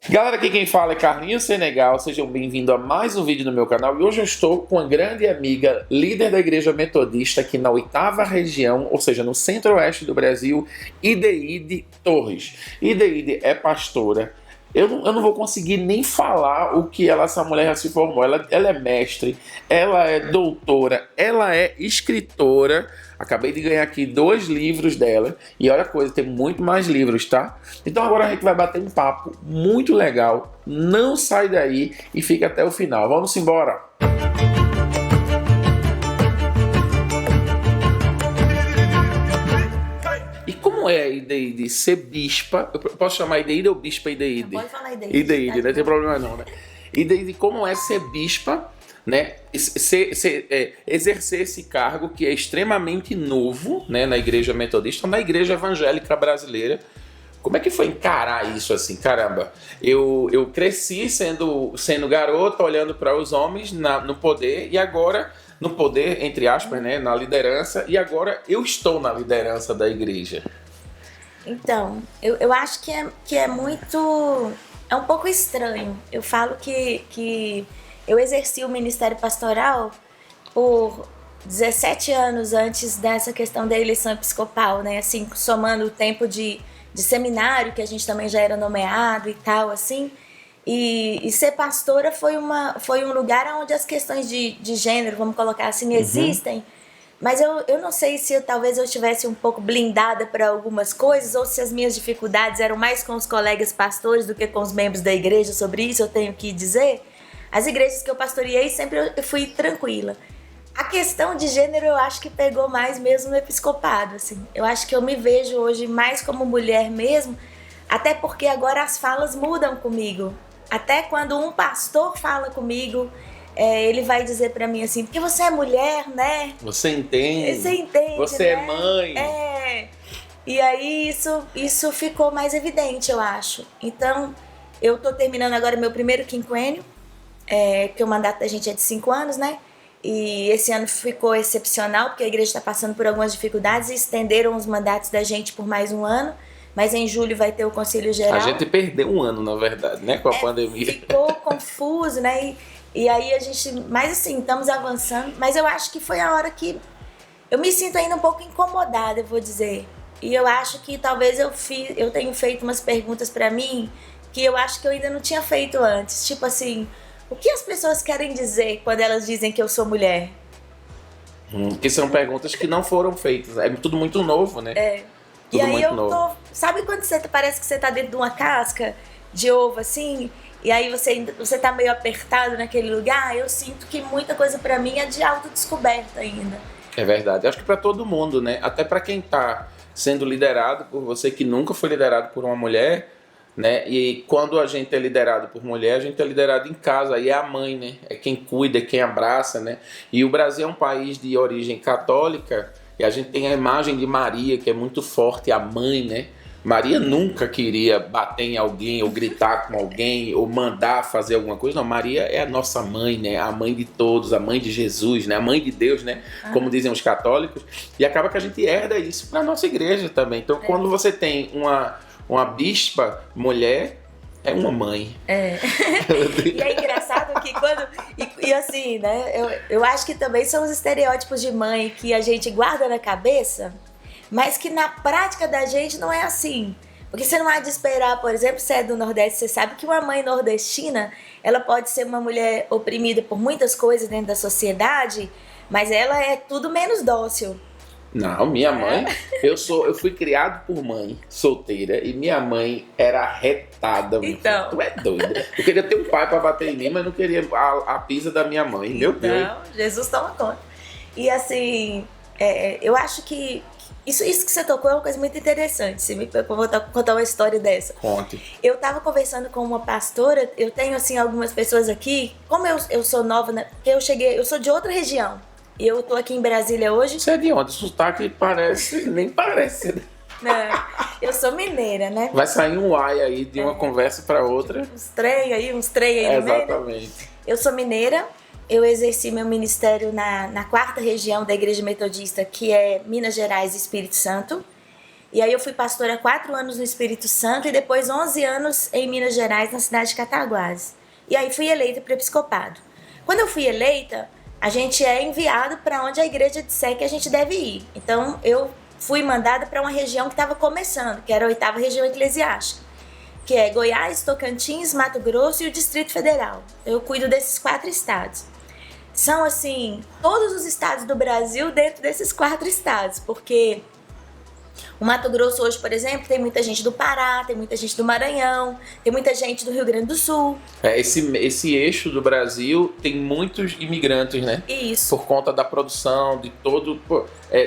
Galera, aqui quem fala é Carlinhos Senegal, sejam bem-vindos a mais um vídeo no meu canal e hoje eu estou com uma grande amiga, líder da Igreja Metodista aqui na 8ª região, ou seja, no centro-oeste do Brasil, Ideide Torres. Ideide é pastora. Eu não vou conseguir nem falar o que essa mulher já se formou. Ela é mestre, ela é doutora, ela é escritora. Acabei de ganhar aqui 2 livros dela. E olha a coisa, tem muito mais livros, tá? Então agora a gente vai bater um papo muito legal. Não sai daí e fica até o final. Vamos embora! E como é a Ideide ser bispa? Eu posso chamar Ideide ou bispa Ideide? Pode falar Ideide. Ideide, não tem problema não, né? Ideide, como é ser bispa, né? Exercer esse cargo que é extremamente novo, né? Na Igreja Metodista, na Igreja Evangélica Brasileira. Como é que foi encarar isso assim? Caramba, eu cresci sendo garota, olhando para os homens no poder, e agora, no poder, entre aspas, né, na liderança, e agora eu estou na liderança da igreja. Então, eu acho que é muito... É um pouco estranho. Eu falo que eu exerci o ministério pastoral por 17 anos antes dessa questão da eleição episcopal, né? Assim, somando o tempo de seminário, que a gente também já era nomeado e tal, assim. E ser pastora foi um lugar onde as questões de gênero, vamos colocar assim, existem. Mas eu não sei se talvez eu estivesse um pouco blindada para algumas coisas, ou se as minhas dificuldades eram mais com os colegas pastores do que com os membros da igreja. Sobre isso eu tenho que dizer. As igrejas que eu pastoreei sempre eu fui tranquila. A questão de gênero eu acho que pegou mais mesmo no episcopado, assim. Eu acho que eu me vejo hoje mais como mulher mesmo, até porque agora as falas mudam comigo. Até quando um pastor fala comigo, ele vai dizer pra mim assim, porque você é mulher, né? Você entende. Você né? é mãe. E aí isso ficou mais evidente, eu acho. Então, eu tô terminando agora meu primeiro quinquênio, que o mandato da gente é de 5 anos, né? E esse ano ficou excepcional, porque a igreja está passando por algumas dificuldades e estenderam os mandatos da gente por mais um ano. Mas em julho vai ter o Conselho Geral. A gente perdeu um ano, na verdade, né? Com a pandemia. Ficou confuso, né? E aí a gente... Mas assim, estamos avançando. Mas eu acho que foi a hora que... Eu me sinto ainda um pouco incomodada, eu vou dizer. E eu acho que talvez eu tenho feito umas perguntas para mim que eu acho que eu ainda não tinha feito antes. Tipo assim... O que as pessoas querem dizer quando elas dizem que eu sou mulher? Que são perguntas que não foram feitas. É tudo muito novo, né? Tudo e aí muito novo. Sabe quando parece que você tá dentro de uma casca de ovo, assim? E aí você tá meio apertado naquele lugar? Eu sinto que muita coisa pra mim é de autodescoberta ainda. É verdade. Acho que pra todo mundo, né? Até pra quem tá sendo liderado por você, que nunca foi liderado por uma mulher... Né? E quando a gente é liderado por mulher, a gente é liderado em casa, aí é a mãe, né? É quem cuida, é quem abraça, né? E o Brasil é um país de origem católica e a gente tem a imagem de Maria, que é muito forte, a mãe, né? Maria nunca queria bater em alguém, ou gritar com alguém, ou mandar fazer alguma coisa. Não, Maria é a nossa mãe, né? A mãe de todos, a mãe de Jesus, né? A mãe de Deus, né? Como dizem os católicos. E acaba que a gente herda isso para a nossa igreja também. Então, quando você tem uma bispa mulher, é uma mãe. E é engraçado que quando... E assim, né? Eu acho que também são os estereótipos de mãe que a gente guarda na cabeça, mas que na prática da gente não é assim. Porque você não há de esperar, por exemplo, se é do Nordeste, você sabe que uma mãe nordestina, ela pode ser uma mulher oprimida por muitas coisas dentro da sociedade, mas ela é tudo menos dócil. Não, minha mãe, eu fui criado por mãe solteira e minha mãe era arretada. Então. Tu é doida. Eu queria ter um pai pra bater em mim, mas não queria a pisa da minha mãe. Meu Deus. Não, Jesus toma conta. E assim, eu acho que isso que você tocou é uma coisa muito interessante. Eu vou contar uma história dessa. Conte. Eu tava conversando com uma pastora, eu tenho assim algumas pessoas aqui, como eu sou nova, né? Eu sou de outra região. E eu tô aqui em Brasília hoje. Você é de onde? Sotaque parece, nem parece. Não, eu sou mineira, né? Vai sair um ai aí de uma conversa pra outra. Uns trem aí no meio. Exatamente. Eu sou mineira, eu exerci meu ministério na 4ª região da Igreja Metodista, que é Minas Gerais e Espírito Santo. E aí eu fui pastora 4 anos no Espírito Santo e depois 11 anos em Minas Gerais, na cidade de Cataguases. E aí fui eleita para o episcopado. Quando eu fui eleita, a gente é enviado para onde a igreja disser que a gente deve ir. Então eu fui mandada para uma região que estava começando, que era a 8ª região eclesiástica, que é Goiás, Tocantins, Mato Grosso e o Distrito Federal. Eu cuido desses 4 estados. São, assim, todos os estados do Brasil dentro desses 4 estados, porque o Mato Grosso hoje, por exemplo, tem muita gente do Pará, tem muita gente do Maranhão, tem muita gente do Rio Grande do Sul. Esse eixo do Brasil tem muitos imigrantes, né? Isso. Por conta da produção, de todo...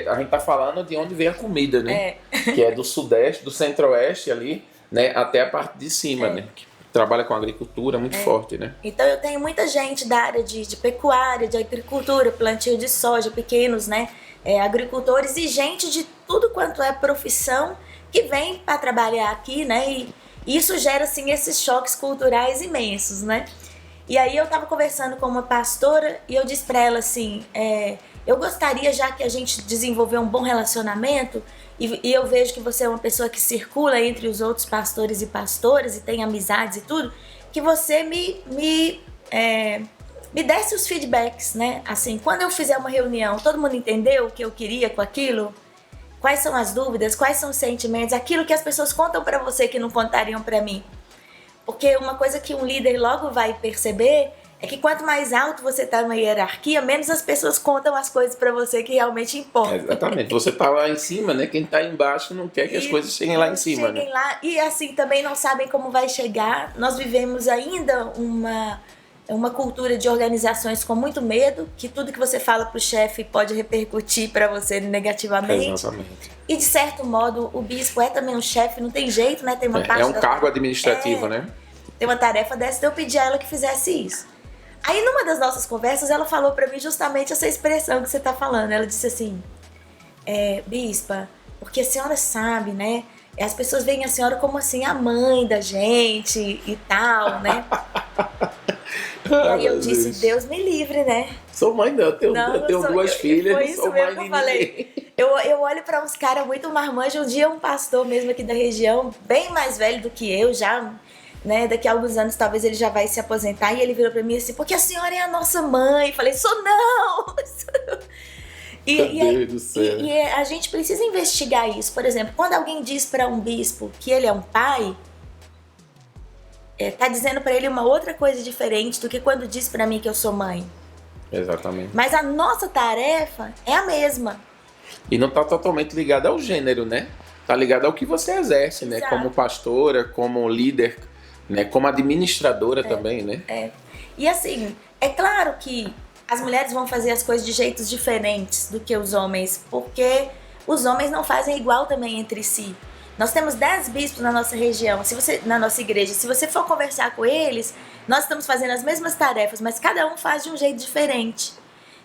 a gente tá falando de onde vem a comida, né? Que é do Sudeste, do Centro-Oeste ali, né? Até a parte de cima, né? Que trabalha com agricultura muito forte, né? Então eu tenho muita gente da área de pecuária, de agricultura, plantio de soja, pequenos, né? Agricultores e gente de tudo quanto é profissão que vem para trabalhar aqui, né? E isso gera, assim, esses choques culturais imensos, né? E aí eu tava conversando com uma pastora e eu disse para ela assim, eu gostaria, já que a gente desenvolveu um bom relacionamento e eu vejo que você é uma pessoa que circula entre os outros pastores e pastoras e tem amizades e tudo, que você me desse os feedbacks, né? Assim, quando eu fizer uma reunião, todo mundo entendeu o que eu queria com aquilo? Quais são as dúvidas? Quais são os sentimentos? Aquilo que as pessoas contam pra você que não contariam pra mim. Porque uma coisa que um líder logo vai perceber é que quanto mais alto você tá na hierarquia, menos as pessoas contam as coisas pra você que realmente importam. Exatamente. Você tá lá em cima, né? Quem tá embaixo não quer que as coisas cheguem lá em cima, né? Lá, e assim, também não sabem como vai chegar. Nós vivemos ainda uma cultura de organizações com muito medo, que tudo que você fala pro chefe pode repercutir para você negativamente. Exatamente. E de certo modo, o bispo é também um chefe, não tem jeito, né? Tem uma parte um cargo administrativo, né? Tem uma tarefa dessa, então eu pedi a ela que fizesse isso. Aí numa das nossas conversas, ela falou para mim justamente essa expressão que você tá falando. Ela disse assim, bispa, porque a senhora sabe, né? As pessoas veem a senhora como assim, a mãe da gente e tal, né? E aí eu disse, Deus me livre, né? Sou mãe não, eu tenho 2 filhas, foi não isso sou mesmo mãe que eu de falei. ninguém. Eu olho pra uns caras muito marmanjos. Um dia um pastor mesmo aqui da região, bem mais velho do que eu, já, né? Daqui a alguns anos talvez ele já vai se aposentar. E ele virou pra mim assim, porque a senhora é a nossa mãe. Falei, sou não! Meu Deus do céu. E a gente precisa investigar isso. Por exemplo, quando alguém diz pra um bispo que ele é um pai, tá dizendo pra ele uma outra coisa diferente do que quando diz pra mim que eu sou mãe. Exatamente. Mas a nossa tarefa é a mesma. E não tá totalmente ligada ao gênero, né? Tá ligada ao que você exerce, né? Exato. Como pastora, como líder, né? Como administradora também, né? E assim, é claro que as mulheres vão fazer as coisas de jeitos diferentes do que os homens, porque os homens não fazem igual também entre si. Nós temos 10 bispos na nossa região, na nossa igreja. Se você for conversar com eles, nós estamos fazendo as mesmas tarefas, mas cada um faz de um jeito diferente.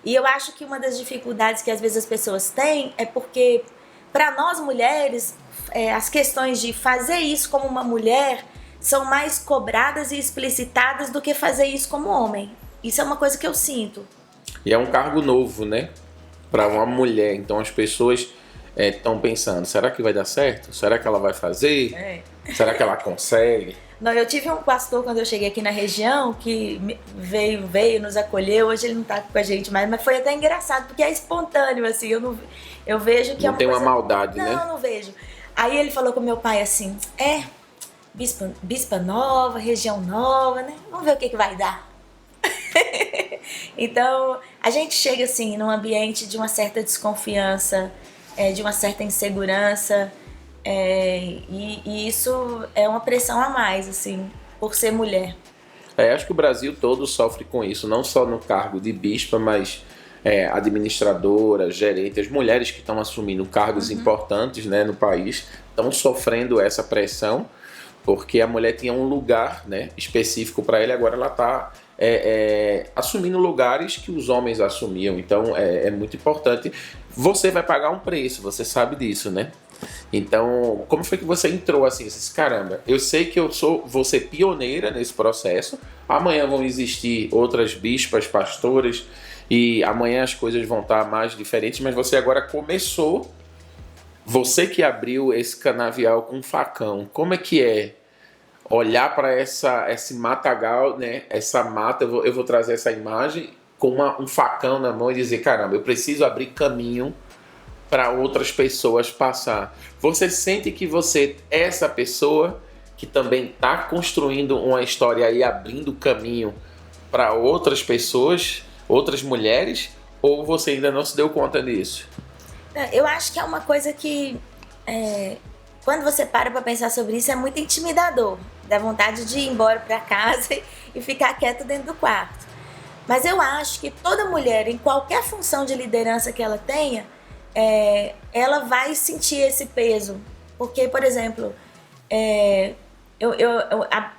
E eu acho que uma das dificuldades que às vezes as pessoas têm é porque, para nós mulheres, as questões de fazer isso como uma mulher são mais cobradas e explicitadas do que fazer isso como homem. Isso é uma coisa que eu sinto. E é um cargo novo, né? Para uma mulher. Então as pessoas estão pensando, será que vai dar certo? Será que ela vai fazer? Será que ela consegue? Não, eu tive um pastor quando eu cheguei aqui na região que veio, nos acolheu. Hoje ele não tá com a gente mais, mas foi até engraçado, porque é espontâneo, assim. Eu vejo que não é uma tem coisa... uma maldade, não, né? Não vejo. Aí ele falou com meu pai assim, bispa nova, região nova, né? Vamos ver o que vai dar. Então, a gente chega assim num ambiente de uma certa desconfiança, de uma certa insegurança, e isso é uma pressão a mais, assim, por ser mulher. Acho que o Brasil todo sofre com isso, não só no cargo de bispa, mas administradora, gerente, as mulheres que estão assumindo cargos importantes, né, no país estão sofrendo essa pressão, porque a mulher tinha um lugar, né, específico para ela, agora ela está assumindo lugares que os homens assumiam. Então é muito importante. Você vai pagar um preço, você sabe disso, né? Então, como foi que você entrou assim? Você disse, caramba, eu sei que vou ser pioneira nesse processo. Amanhã vão existir outras bispas, pastoras, e amanhã as coisas vão estar mais diferentes, mas você agora começou, Você que abriu esse canavial com um facão, como é que é olhar para esse matagal, né? Essa mata, eu vou trazer essa imagem com um facão na mão e dizer, caramba, eu preciso abrir caminho para outras pessoas passar. Você sente que você é essa pessoa que também está construindo uma história e abrindo caminho para outras pessoas, outras mulheres, ou você ainda não se deu conta disso? Eu acho que é uma coisa que, quando você para pensar sobre isso, é muito intimidador. Dá vontade de ir embora para casa e ficar quieto dentro do quarto. Mas eu acho que toda mulher, em qualquer função de liderança que ela tenha, ela vai sentir esse peso. Porque, por exemplo,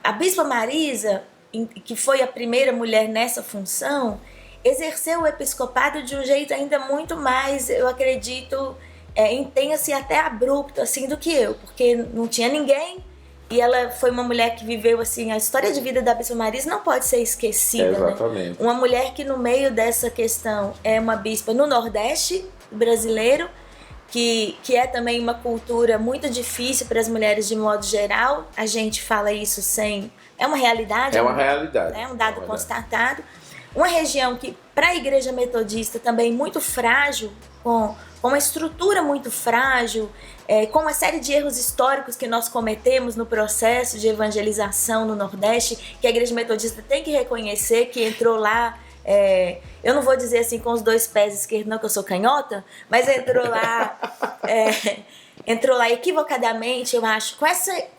a Bispa Marisa, que foi a primeira mulher nessa função, exerceu o episcopado de um jeito ainda muito mais, eu acredito, intenso e até abrupto, assim, do que eu. Porque não tinha ninguém. E ela foi uma mulher que viveu, assim, a história de vida da Bispa Marisa não pode ser esquecida, exatamente, né? Uma mulher que no meio dessa questão é uma bispa no Nordeste brasileiro, que é também uma cultura muito difícil para as mulheres de modo geral. A gente fala isso sem... É uma realidade. É uma realidade. É um dado constatado. Uma região que, para a Igreja Metodista, também muito frágil, com uma estrutura muito frágil, com uma série de erros históricos que nós cometemos no processo de evangelização no Nordeste, que a Igreja Metodista tem que reconhecer, que entrou lá, eu não vou dizer assim com os 2 pés esquerdos, não, que eu sou canhota, mas entrou lá equivocadamente, eu acho, com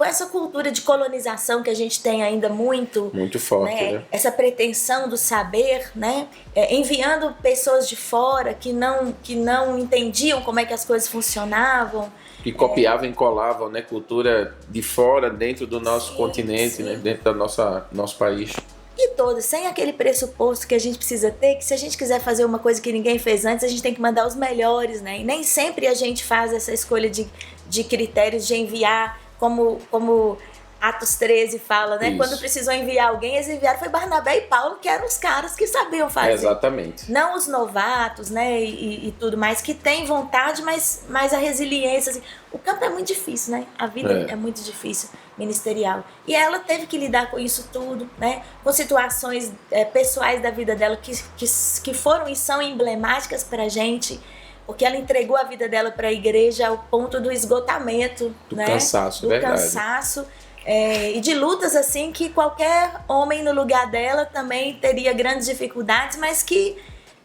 essa cultura de colonização que a gente tem ainda muito forte, né? Essa pretensão do saber, né? Enviando pessoas de fora que não entendiam como é que as coisas funcionavam, que copiavam e colavam, né, cultura de fora dentro do nosso continente, né, dentro da nosso país. E todos, sem aquele pressuposto que a gente precisa ter, que se a gente quiser fazer uma coisa que ninguém fez antes, a gente tem que mandar os melhores, né? E nem sempre a gente faz essa escolha de critérios de enviar, como Atos 13 fala, né? Isso. Quando precisou enviar alguém, eles enviaram foi Barnabé e Paulo, que eram os caras que sabiam fazer. Exatamente. Não os novatos, né? E tudo mais, que tem vontade, mas a resiliência. Assim. O campo é muito difícil, né? A vida é muito difícil, ministerial. E ela teve que lidar com isso tudo, né? Com situações pessoais da vida dela que foram e são emblemáticas pra gente. Porque ela entregou a vida dela para a igreja ao ponto do esgotamento, do cansaço, verdade. Cansaço. E de lutas assim que qualquer homem no lugar dela também teria grandes dificuldades, mas que,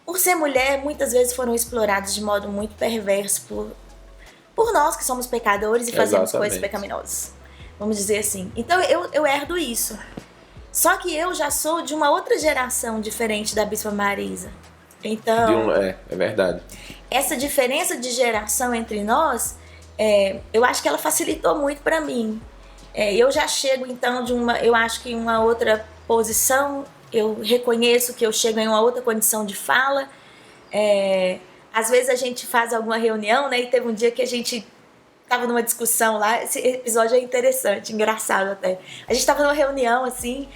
por ser mulher, muitas vezes foram explorados de modo muito perverso por nós que somos pecadores e fazemos coisas pecaminosas, vamos dizer assim. Então eu herdo isso. Só que eu já sou de uma outra geração diferente da Bispa Marisa. Então, é verdade. Essa diferença de geração entre nós, eu acho que ela facilitou muito para mim. Eu já chego então eu acho que em uma outra posição, eu reconheço que eu chego em uma outra condição de fala. Às vezes a gente faz alguma reunião, né? E teve um dia que a gente estava numa discussão lá, esse episódio é interessante, engraçado até. A gente estava numa reunião assim,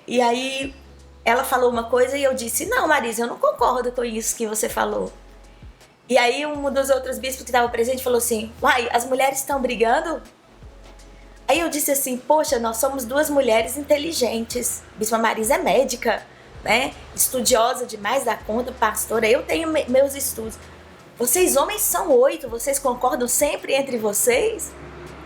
e aí ela falou uma coisa e eu disse, não, Marisa, eu não concordo com isso que você falou. E aí um dos outros bispos que estava presente falou assim, uai, as mulheres estão brigando? Aí eu disse assim, poxa, nós somos 2 mulheres inteligentes. Bispa Marisa é médica, né? Estudiosa demais da conta, pastora. Eu tenho meus estudos. Vocês homens são 8, vocês concordam sempre entre vocês?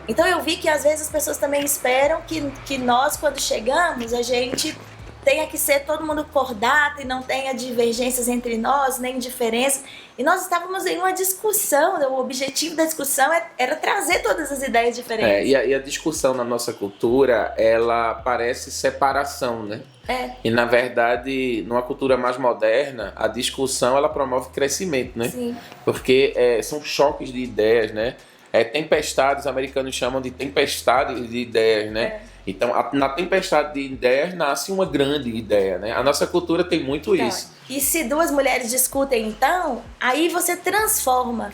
Então eu vi que às vezes as pessoas também esperam que nós, quando chegamos, a gente tenha que ser todo mundo cordato e não tenha divergências entre nós, nem diferenças. E nós estávamos em uma discussão, né? O objetivo da discussão era trazer todas as ideias diferentes. E a discussão na nossa cultura, ela parece separação, né? E na verdade, numa cultura mais moderna, a discussão ela promove crescimento, né? Sim. Porque são choques de ideias, né? Tempestades, os americanos chamam de tempestades de ideias, né? Então, na tempestade de ideias nasce uma grande ideia, né? A nossa cultura tem muito isso. E se 2 mulheres discutem, então, aí você transforma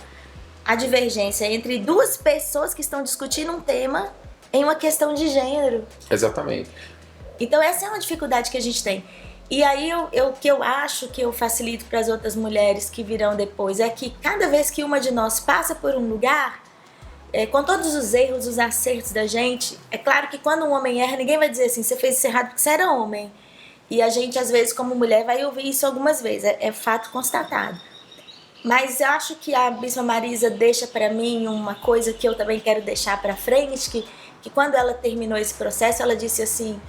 a divergência entre 2 pessoas que estão discutindo um tema em uma questão de gênero. Exatamente. Então, essa é uma dificuldade que a gente tem. E aí o que eu acho que eu facilito para as outras mulheres que virão depois é que cada vez que uma de nós passa por um lugar, com todos os erros, os acertos da gente, é claro que quando um homem erra, ninguém vai dizer assim, você fez isso errado porque você era homem. E a gente, às vezes, como mulher, vai ouvir isso algumas vezes, é fato constatado. Mas eu acho que a Bispa Marisa deixa para mim uma coisa que eu também quero deixar para frente, que quando ela terminou esse processo, ela disse assim,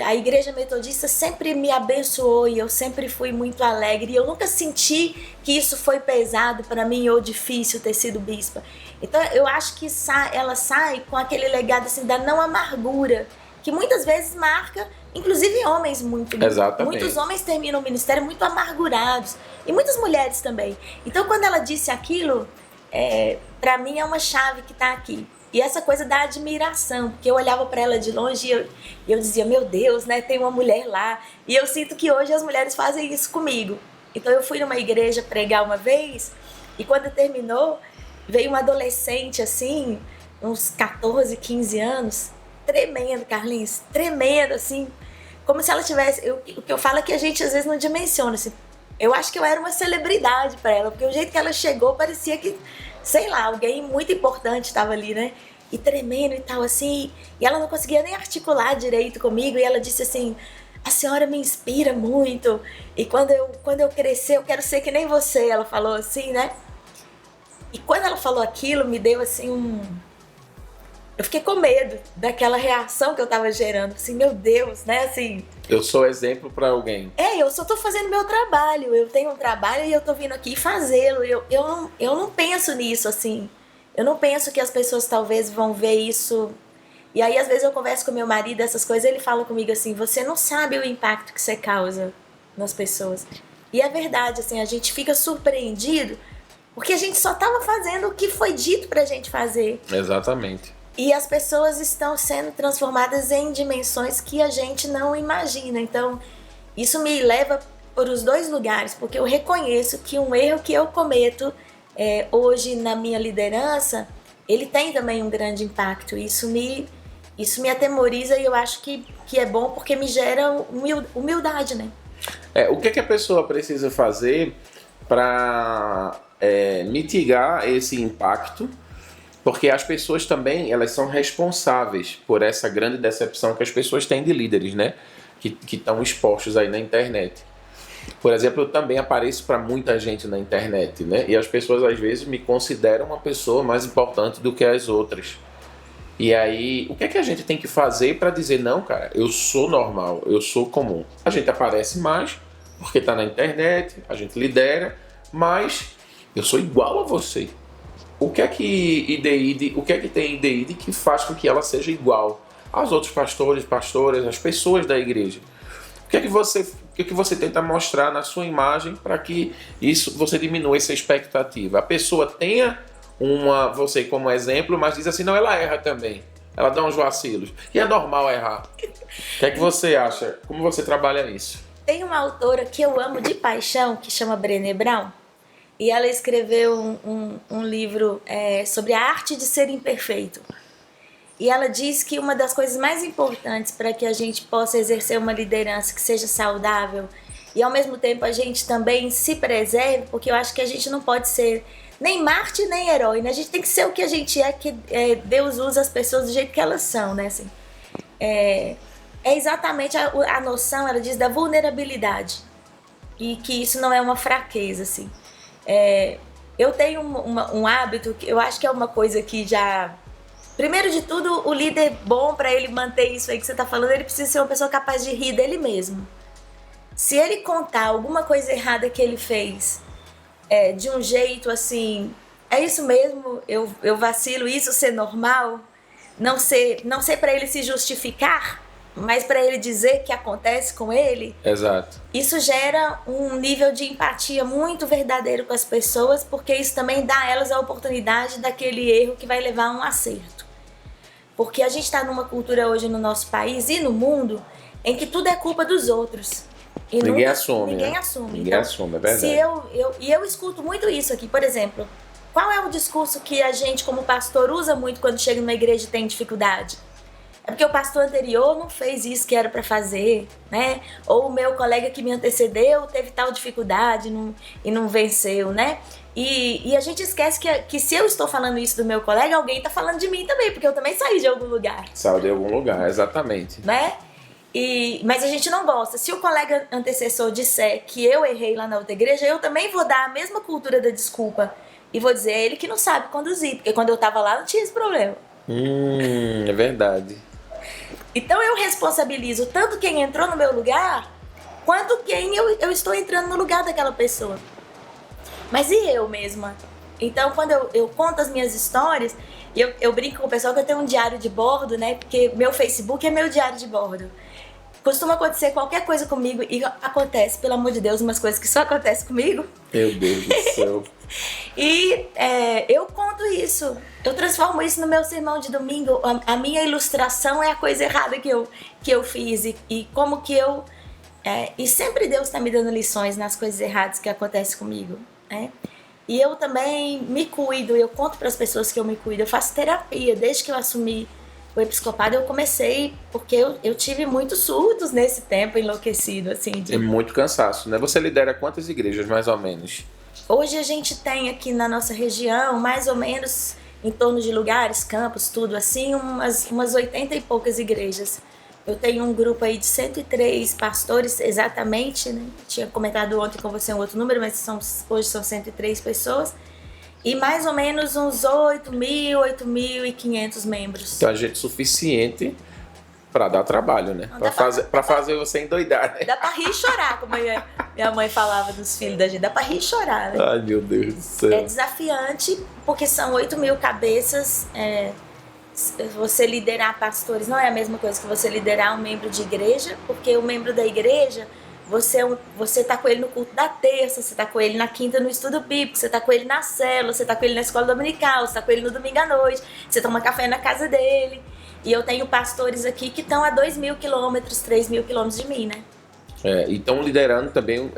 a Igreja Metodista sempre me abençoou e eu sempre fui muito alegre e eu nunca senti que isso foi pesado para mim ou difícil ter sido bispa. Então eu acho que ela sai com aquele legado assim, da não amargura, que muitas vezes marca, inclusive homens muitos homens terminam o ministério muito amargurados, e muitas mulheres também. Então quando ela disse aquilo, para mim é uma chave que está aqui. E essa coisa da admiração, porque eu olhava para ela de longe e eu dizia, meu Deus, né, tem uma mulher lá. E eu sinto que hoje as mulheres fazem isso comigo. Então eu fui numa igreja pregar uma vez, e quando terminou, veio uma adolescente assim, uns 14, 15 anos, tremendo, Carlinhos, tremendo, assim, como se ela tivesse... O que eu falo é que a gente às vezes não dimensiona, assim. Eu acho que eu era uma celebridade para ela, porque o jeito que ela chegou parecia que, sei lá, alguém muito importante estava ali, né? E tremendo e tal, assim, e ela não conseguia nem articular direito comigo, e ela disse assim, a senhora me inspira muito, e quando eu crescer eu quero ser que nem você, ela falou assim, né? E quando ela falou aquilo, me deu assim eu fiquei com medo daquela reação que eu tava gerando, assim, meu Deus, né, assim... Eu sou exemplo para alguém. Eu só tô fazendo meu trabalho, eu tenho um trabalho e eu tô vindo aqui fazê-lo, eu não penso nisso, assim, eu não penso que as pessoas talvez vão ver isso... E aí, às vezes, eu converso com meu marido, essas coisas, ele fala comigo assim, você não sabe o impacto que você causa nas pessoas. E é verdade, assim, a gente fica surpreendido, porque a gente só tava fazendo o que foi dito pra gente fazer. Exatamente. E as pessoas estão sendo transformadas em dimensões que a gente não imagina. Então, isso me leva por os dois lugares, porque eu reconheço que um erro que eu cometo hoje na minha liderança, ele tem também um grande impacto. Isso me atemoriza e eu acho que é bom porque me gera humildade, né? O que a pessoa precisa fazer para mitigar esse impacto? Porque as pessoas também, elas são responsáveis por essa grande decepção que as pessoas têm de líderes, né? Que estão expostos aí na internet. Por exemplo, eu também apareço para muita gente na internet, né? E as pessoas às vezes me consideram uma pessoa mais importante do que as outras. E aí, o que a gente tem que fazer para dizer, não, cara, eu sou normal, eu sou comum. A gente aparece mais porque está na internet, a gente lidera, mas eu sou igual a você. O que tem IDI que faz com que ela seja igual aos outros pastores, pastoras, às pessoas da igreja? O que você tenta mostrar na sua imagem para que você diminua essa expectativa? A pessoa tenha você como exemplo, mas diz assim, não, ela erra também. Ela dá uns vacilos. E é normal errar. O que você acha? Como você trabalha isso? Tem uma autora que eu amo de paixão, que chama Brené Brown. E ela escreveu um livro sobre a arte de ser imperfeito. E ela diz que uma das coisas mais importantes para que a gente possa exercer uma liderança que seja saudável e ao mesmo tempo a gente também se preserve, porque eu acho que a gente não pode ser nem Marte nem herói, né? A gente tem que ser o que a gente é, que Deus usa as pessoas do jeito que elas são, né? Assim, é exatamente a noção, ela diz, da vulnerabilidade. E que isso não é uma fraqueza, assim. Eu tenho um hábito que eu acho que é uma coisa que já... Primeiro de tudo, o líder bom, para ele manter isso aí que você está falando, ele precisa ser uma pessoa capaz de rir dele mesmo. Se ele contar alguma coisa errada que ele fez de um jeito assim, é isso mesmo, eu vacilo, isso ser normal, não ser para ele se justificar, mas para ele dizer que acontece com ele. Exato. Isso gera um nível de empatia muito verdadeiro com as pessoas, porque isso também dá a elas a oportunidade daquele erro que vai levar a um acerto. Porque a gente está numa cultura hoje no nosso país e no mundo em que tudo é culpa dos outros. E ninguém assume. Ninguém né? assume. Ninguém então, assume, é verdade. Se eu escuto muito isso aqui, por exemplo, qual é o discurso que a gente como pastor usa muito quando chega numa igreja e tem dificuldade? é porque o pastor anterior não fez isso que era para fazer, né? Ou o meu colega que me antecedeu teve tal dificuldade e não venceu, né? E a gente esquece que se eu estou falando isso do meu colega, alguém está falando de mim também, porque eu também saí de algum lugar. Saiu de algum lugar, exatamente. Né? Mas a gente não gosta. Se o colega antecessor disser que eu errei lá na outra igreja, eu também vou dar a mesma cultura da desculpa. E vou dizer a ele que não sabe conduzir, porque quando eu estava lá não tinha esse problema. É verdade. Então eu responsabilizo tanto quem entrou no meu lugar, quanto quem eu estou entrando no lugar daquela pessoa. Mas e eu mesma? Então quando eu conto as minhas histórias, eu brinco com o pessoal que eu tenho um diário de bordo, né? Porque meu Facebook é meu diário de bordo. Costuma acontecer qualquer coisa comigo e acontece, pelo amor de Deus, umas coisas que só acontecem comigo. Meu Deus do céu. E eu conto isso, eu transformo isso no meu sermão de domingo. A minha ilustração é a coisa errada que eu fiz e como que eu... e sempre Deus está me dando lições nas coisas erradas que acontecem comigo, né? E eu também me cuido, eu conto para as pessoas que eu me cuido, eu faço terapia. Desde que eu assumi o episcopado eu comecei, porque eu tive muitos surtos nesse tempo enlouquecido, assim. É muito cansaço, né? Você lidera quantas igrejas, mais ou menos? Hoje a gente tem aqui na nossa região, mais ou menos, em torno de lugares, campos, tudo assim, umas 80 e poucas igrejas. Eu tenho um grupo aí de 103 pastores, exatamente, né? Tinha comentado ontem com você um outro número, mas hoje são 103 pessoas. E mais ou menos uns 8.500 membros. Então é gente suficiente para dar trabalho, né? Para fazer você endoidar, né? Dá para rir e chorar, como minha mãe falava dos filhos da gente. Dá para rir e chorar, né? Ai, meu Deus do céu. É desafiante, porque são 8.000 cabeças. Você liderar pastores não é a mesma coisa que você liderar um membro de igreja, porque o membro da igreja... Você tá com ele no culto da terça, você tá com ele na quinta no estudo bíblico, você tá com ele na célula, você tá com ele na escola dominical, você tá com ele no domingo à noite, você toma café na casa dele. E eu tenho pastores aqui que estão a 2.000 quilômetros, 3.000 quilômetros de mim, né? E estão liderando também,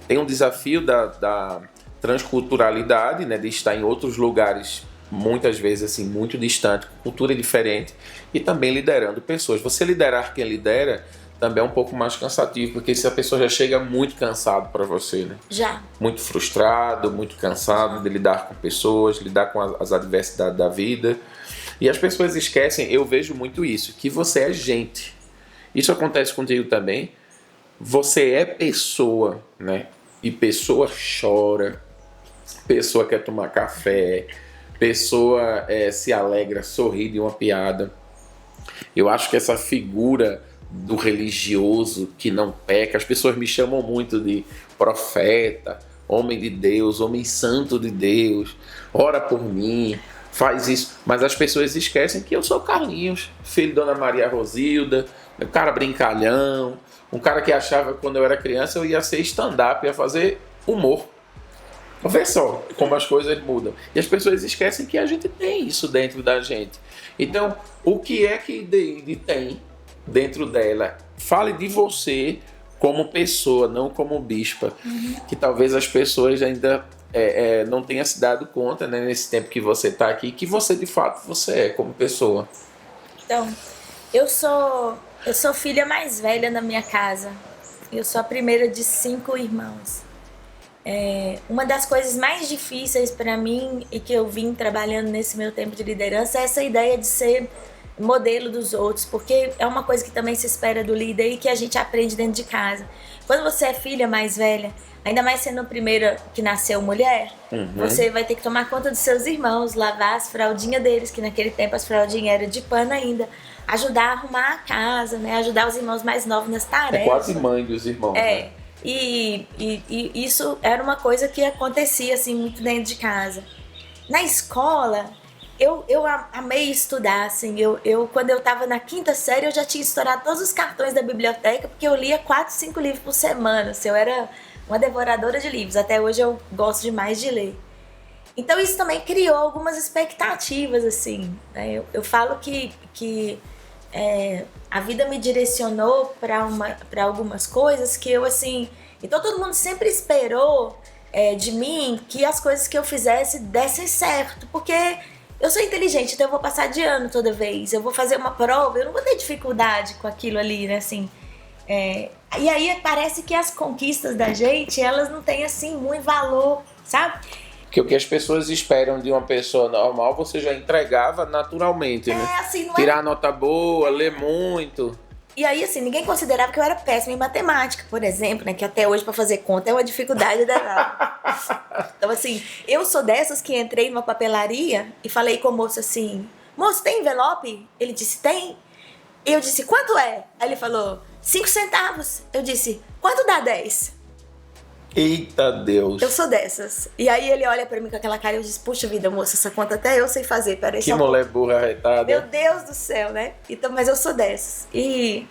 tem um desafio da transculturalidade, né? De estar em outros lugares, muitas vezes assim, muito distante, cultura diferente, e também liderando pessoas. Você liderar quem lidera também é um pouco mais cansativo, porque se a pessoa já chega muito cansado para você, né? Já. Muito frustrado, muito cansado de lidar com pessoas, lidar com as adversidades da vida. E as pessoas esquecem, eu vejo muito isso, que você é gente. Isso acontece contigo também. Você é pessoa, né? E pessoa chora, pessoa quer tomar café, pessoa se alegra, sorri de uma piada. Eu acho que essa figura do religioso que não peca, as pessoas me chamam muito de profeta, homem de Deus, homem santo de Deus, ora por mim, faz isso, mas as pessoas esquecem que eu sou Carlinhos, filho de Dona Maria Rosilda, um cara brincalhão, um cara que achava que quando eu era criança eu ia ser stand-up, ia fazer humor. Vê só como as coisas mudam. E as pessoas esquecem que a gente tem isso dentro da gente. Então, o que é que tem dentro dela? Fale de você como pessoa, não como bispa. Que talvez as pessoas ainda não tenham se dado conta, né, nesse tempo que você está aqui, que você de fato você é como pessoa. Então, eu sou filha mais velha na minha casa. Eu sou a primeira de 5 irmãos. Uma das coisas mais difíceis para mim e que eu vim trabalhando nesse meu tempo de liderança é essa ideia de ser modelo dos outros, porque é uma coisa que também se espera do líder e que a gente aprende dentro de casa. Quando você é filha mais velha, ainda mais sendo a primeira que nasceu mulher, você vai ter que tomar conta dos seus irmãos, lavar as fraldinhas deles, que naquele tempo as fraldinhas eram de pano ainda, ajudar a arrumar a casa, né? Ajudar os irmãos mais novos nas tarefas. É quase mãe dos irmãos, né? E isso era uma coisa que acontecia assim muito dentro de casa. Na escola, eu amei estudar, assim. Quando eu estava na 5ª série, eu já tinha estourado todos os cartões da biblioteca, porque eu lia 4, 5 livros por semana. Assim, eu era uma devoradora de livros. Até hoje eu gosto demais de ler. Então isso também criou algumas expectativas, assim, né? Eu falo que a vida me direcionou para algumas coisas que eu, assim... Então todo mundo sempre esperou de mim que as coisas que eu fizesse dessem certo, porque eu sou inteligente, então eu vou passar de ano toda vez. Eu vou fazer uma prova, eu não vou ter dificuldade com aquilo ali, né, assim. E aí parece que as conquistas da gente, elas não têm, assim, muito valor, sabe? Porque o que as pessoas esperam de uma pessoa normal, você já entregava naturalmente, né? Assim, não Tirar nota boa, ler muito. E aí, assim, ninguém considerava que eu era péssima em matemática, por exemplo, né? Que até hoje, pra fazer conta, é uma dificuldade danada. Então, assim, eu sou dessas que entrei numa papelaria e falei com o moço assim, moço, tem envelope? Ele disse, tem. Eu disse, quanto é? Aí ele falou, 5 centavos. Eu disse, quanto dá 10? Eita Deus. Eu sou dessas. E aí ele olha pra mim com aquela cara e eu disse, puxa vida, moça, essa conta até eu sei fazer. Peraí, que mulher burra arretada. Meu Deus do céu, né? Então, mas eu sou dessas. E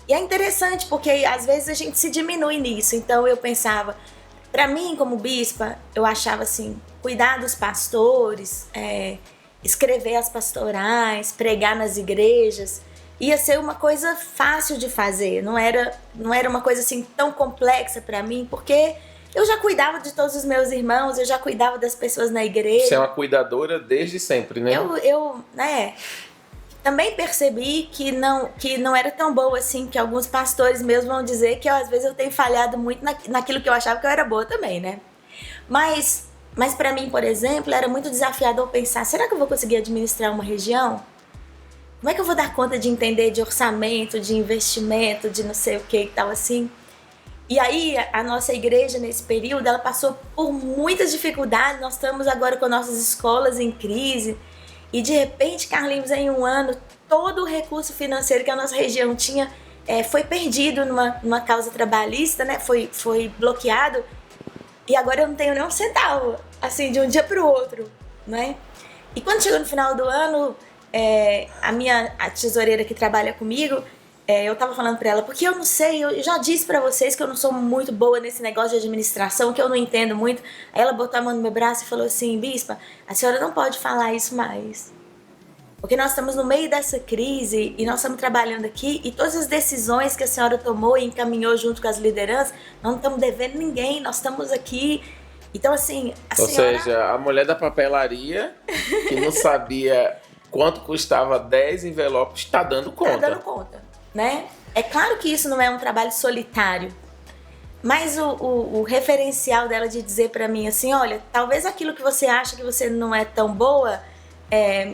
é interessante porque às vezes a gente se diminui nisso. Então eu pensava, pra mim como bispa, eu achava assim, cuidar dos pastores, escrever as pastorais, pregar nas igrejas, ia ser uma coisa fácil de fazer, não era uma coisa assim tão complexa pra mim, porque eu já cuidava de todos os meus irmãos, eu já cuidava das pessoas na igreja. Você é uma cuidadora desde sempre, né? Eu também percebi que não era tão boa assim, que alguns pastores mesmo vão dizer que às vezes eu tenho falhado muito naquilo que eu achava que eu era boa também, né? Mas pra mim, por exemplo, era muito desafiador pensar, será que eu vou conseguir administrar uma região? Como é que eu vou dar conta de entender de orçamento, de investimento, de não sei o que e tal assim? E aí, a nossa igreja, nesse período, ela passou por muitas dificuldades. Nós estamos agora com nossas escolas em crise. E, de repente, Carlinhos, em um ano, todo o recurso financeiro que a nossa região tinha foi perdido numa causa trabalhista, né? Foi bloqueado. E agora eu não tenho nem um centavo, assim, de um dia para o outro, né? E quando chegou no final do ano... a tesoureira que trabalha comigo, eu tava falando pra ela, porque eu não sei, eu já disse pra vocês que eu não sou muito boa nesse negócio de administração, que eu não entendo muito. Aí ela botou a mão no meu braço e falou assim, bispa, a senhora não pode falar isso mais. Porque nós estamos no meio dessa crise e nós estamos trabalhando aqui e todas as decisões que a senhora tomou e encaminhou junto com as lideranças, nós não estamos devendo ninguém, nós estamos aqui. Então, assim, Ou seja, a mulher da papelaria que não sabia... quanto custava 10 envelopes, está dando conta. Está dando conta, né? É claro que isso não é um trabalho solitário, mas o referencial dela de dizer para mim assim, olha, talvez aquilo que você acha que você não é tão boa,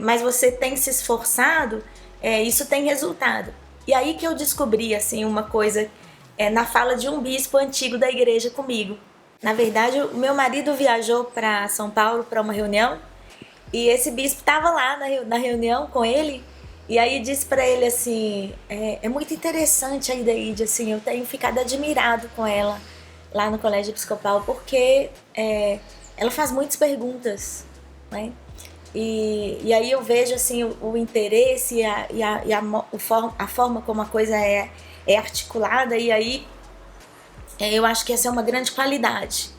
mas você tem se esforçado, isso tem resultado. E aí que eu descobri, assim, uma coisa na fala de um bispo antigo da igreja comigo. Na verdade, o meu marido viajou para São Paulo para uma reunião, e esse bispo estava lá na reunião com ele, e aí disse para ele assim, é muito interessante a Ideide, assim, eu tenho ficado admirado com ela lá no Colégio Episcopal, porque ela faz muitas perguntas, né? E aí eu vejo assim, o interesse e a forma como a coisa é articulada, e aí eu acho que essa é uma grande qualidade.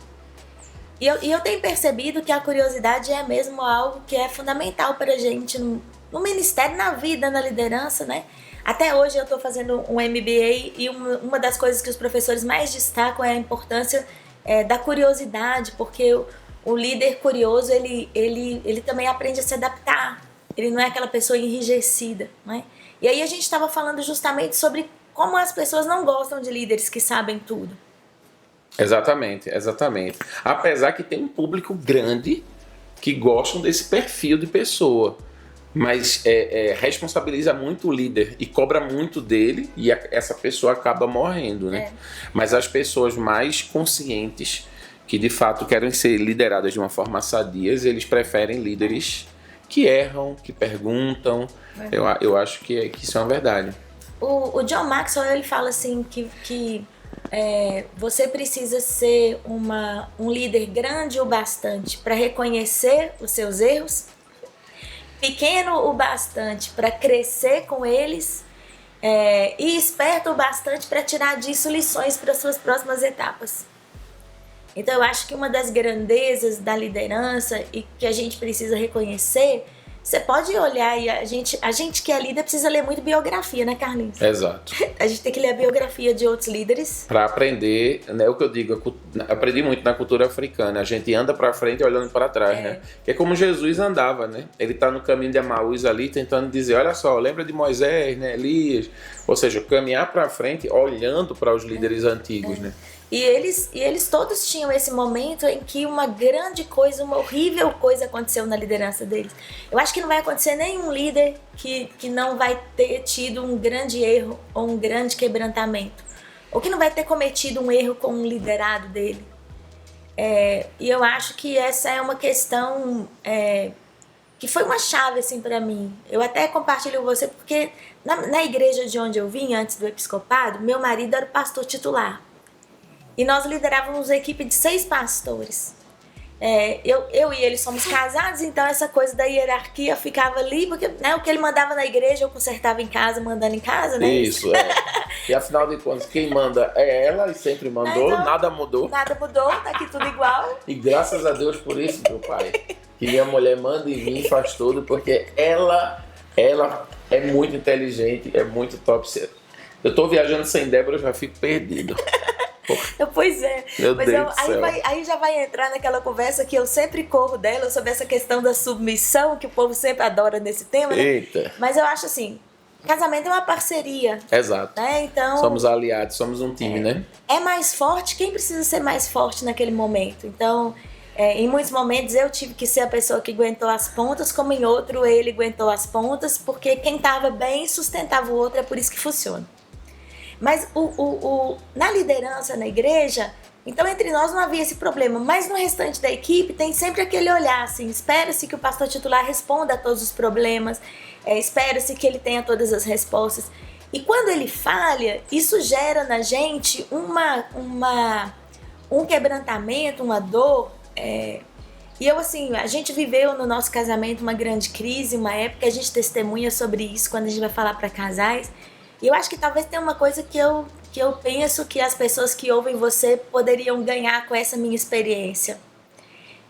E eu tenho percebido que a curiosidade é mesmo algo que é fundamental para a gente no ministério, na vida, na liderança, né? Até hoje eu estou fazendo um MBA e uma das coisas que os professores mais destacam é a importância da curiosidade, porque o líder curioso, ele também aprende a se adaptar. Ele não é aquela pessoa enrijecida, né? E aí a gente estava falando justamente sobre como as pessoas não gostam de líderes que sabem tudo. Exatamente. Apesar que tem um público grande que gostam desse perfil de pessoa, mas responsabiliza muito o líder e cobra muito dele, e essa pessoa acaba morrendo, né? Mas as pessoas mais conscientes, que de fato querem ser lideradas de uma forma sadia, eles preferem líderes que erram, que perguntam. Eu acho que isso é uma verdade. O John Maxwell, ele fala assim que você precisa ser um líder grande o bastante para reconhecer os seus erros, pequeno o bastante para crescer com eles, e esperto o bastante para tirar disso lições para suas próximas etapas. Então eu acho que uma das grandezas da liderança e que a gente precisa reconhecer Você pode olhar e a gente que é líder precisa ler muito biografia, né, Carlinhos? Exato. A gente tem que ler a biografia de outros líderes. Para aprender, né, o que eu digo, aprendi muito na cultura africana. A gente anda para frente olhando para trás, né? Que é como Jesus andava, né? Ele tá no caminho de Emaús ali, tentando dizer, olha só, lembra de Moisés, né, Elias? Ou seja, caminhar para frente olhando para os líderes antigos, né? E eles todos tinham esse momento em que uma grande coisa, uma horrível coisa aconteceu na liderança deles. Eu acho que não vai acontecer nenhum líder que não vai ter tido um grande erro ou um grande quebrantamento. Ou que não vai ter cometido um erro com um liderado dele. E eu acho que essa é uma questão que foi uma chave assim para mim. Eu até compartilho com você porque na igreja de onde eu vim, antes do episcopado, meu marido era o pastor titular. E nós liderávamos uma equipe de 6 pastores. Eu e ele somos casados, então essa coisa da hierarquia ficava ali, porque né, o que ele mandava na igreja eu consertava em casa, mandando em casa, né? Isso, E afinal de contas, quem manda é ela e sempre mandou, então, nada mudou. Nada mudou, tá aqui tudo igual. E graças a Deus por isso, meu pai, que minha mulher manda em mim e faz tudo, porque ela é muito inteligente, é muito top. Eu tô viajando sem Débora, eu já fico perdido. Pois é. Meu Deus do céu. Aí já vai entrar naquela conversa que eu sempre corro dela sobre essa questão da submissão, que o povo sempre adora nesse tema, né? Eita. Mas eu acho assim, casamento é uma parceria. Exato. Né? Então, somos aliados, somos um time, né? É mais forte quem precisa ser mais forte naquele momento. Então, em muitos momentos eu tive que ser a pessoa que aguentou as pontas, como em outro ele aguentou as pontas, porque quem estava bem sustentava o outro, é por isso que funciona. Mas na liderança, na igreja, então entre nós não havia esse problema, mas no restante da equipe tem sempre aquele olhar, assim, espera-se que o pastor titular responda a todos os problemas, espera-se que ele tenha todas as respostas. E quando ele falha, isso gera na gente um quebrantamento, uma dor. E eu, assim, a gente viveu no nosso casamento uma grande crise, uma época, a gente testemunha sobre isso quando a gente vai falar para casais. E eu acho que talvez tenha uma coisa que eu penso que as pessoas que ouvem você poderiam ganhar com essa minha experiência.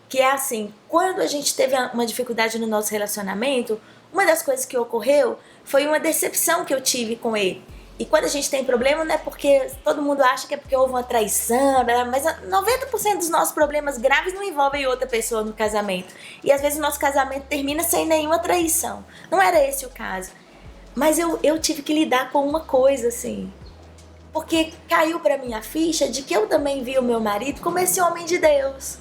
Que é assim, quando a gente teve uma dificuldade no nosso relacionamento, uma das coisas que ocorreu foi uma decepção que eu tive com ele. E quando a gente tem problema, não é porque todo mundo acha que é porque houve uma traição, mas 90% dos nossos problemas graves não envolvem outra pessoa no casamento. E às vezes o nosso casamento termina sem nenhuma traição. Não era esse o caso. Mas eu tive que lidar com uma coisa, assim. Porque caiu pra mim a ficha de que eu também vi o meu marido como esse homem de Deus.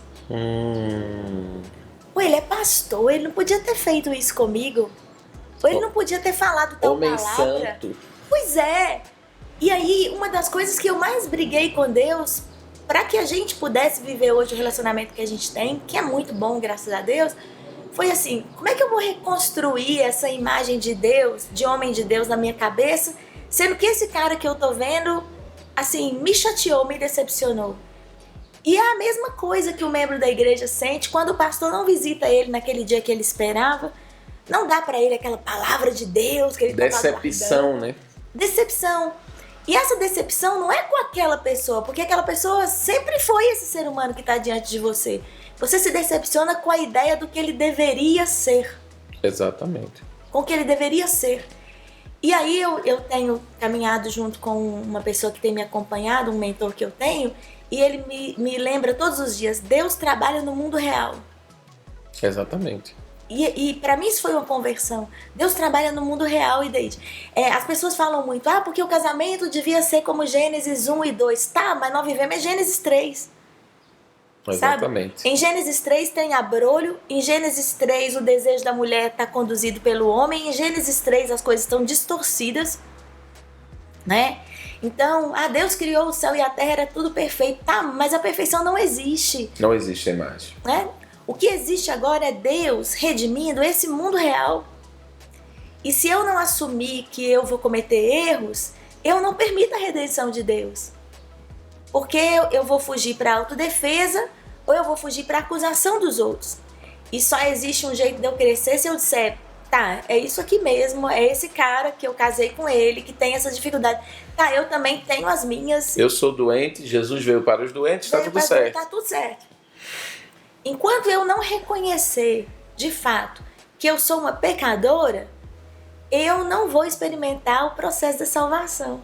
Pô, ele é pastor, ele não podia ter feito isso comigo. Ou ele não podia ter falado tal homem palavra. Santo. Pois é. E aí, uma das coisas que eu mais briguei com Deus, pra que a gente pudesse viver hoje o relacionamento que a gente tem, que é muito bom, graças a Deus, foi assim, como é que eu vou reconstruir essa imagem de Deus, de homem de Deus na minha cabeça, sendo que esse cara que eu tô vendo, assim, me chateou, me decepcionou. E é a mesma coisa que o membro da igreja sente quando o pastor não visita ele naquele dia que ele esperava, não dá pra ele aquela palavra de Deus que ele tá aguardando. Decepção, né? Decepção. E essa decepção não é com aquela pessoa, porque aquela pessoa sempre foi esse ser humano que tá diante de você. Você se decepciona com a ideia do que ele deveria ser. Exatamente. Com o que ele deveria ser. E aí eu tenho caminhado junto com uma pessoa que tem me acompanhado, um mentor que eu tenho, e ele me lembra todos os dias, Deus trabalha no mundo real. Exatamente. E pra mim isso foi uma conversão. Deus trabalha no mundo real, e Deide. As pessoas falam muito, porque o casamento devia ser como Gênesis 1 e 2. Tá, mas nós vivemos em Gênesis 3. Exatamente. Sabe? Em Gênesis 3 tem abrolho, em Gênesis 3 o desejo da mulher está conduzido pelo homem, em Gênesis 3 as coisas estão distorcidas, né? Então, Deus criou o céu e a terra, era tudo perfeito, tá? Mas a perfeição não existe. Não existe mais. Né? O que existe agora é Deus redimindo esse mundo real. E se eu não assumir que eu vou cometer erros, eu não permito a redenção de Deus. Porque eu vou fugir para autodefesa ou eu vou fugir para acusação dos outros. E só existe um jeito de eu crescer se eu disser, tá, é isso aqui mesmo, é esse cara que eu casei com ele, que tem essa dificuldade. Tá, eu também tenho as minhas. Eu sou doente, Jesus veio para os doentes, tá tudo certo. Tá tudo certo. Enquanto eu não reconhecer, de fato, que eu sou uma pecadora, eu não vou experimentar o processo da salvação.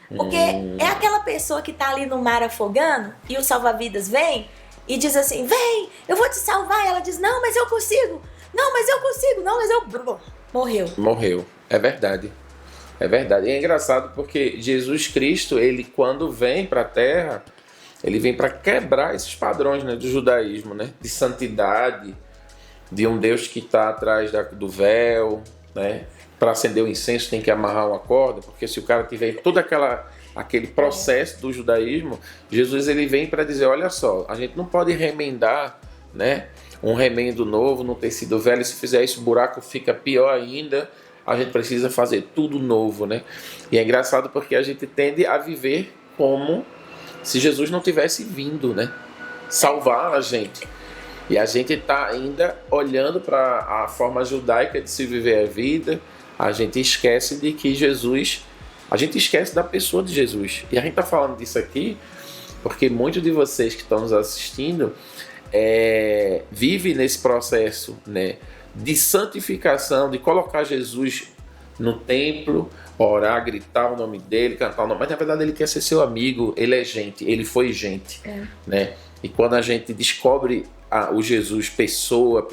Porque é aquela pessoa que tá ali no mar afogando e o salva-vidas vem e diz assim, vem, eu vou te salvar. E ela diz, não, mas eu consigo. Não, mas eu consigo. Não, mas eu... Morreu. É verdade. É verdade. E é engraçado porque Jesus Cristo, ele quando vem para a Terra, ele vem para quebrar esses padrões, né, do judaísmo, né, de santidade, de um Deus que está atrás do véu, né? Para acender o incenso tem que amarrar uma corda, porque se o cara tiver todo aquele processo do judaísmo, Jesus ele vem para dizer, olha só, a gente não pode remendar, né, um remendo novo no tecido velho, se fizer isso o buraco fica pior ainda, a gente precisa fazer tudo novo, né? E é engraçado porque a gente tende a viver como se Jesus não tivesse vindo, né, salvar a gente. E a gente está ainda olhando para a forma judaica de se viver a vida, a gente esquece de que Jesus, a gente esquece da pessoa de Jesus. E a gente está falando disso aqui porque muitos de vocês que estão nos assistindo vivem nesse processo, né, de santificação, de colocar Jesus no templo, orar, gritar o nome dele, cantar o nome, mas na verdade ele quer ser seu amigo, ele é gente, ele foi gente, né? E quando a gente descobre o Jesus pessoa,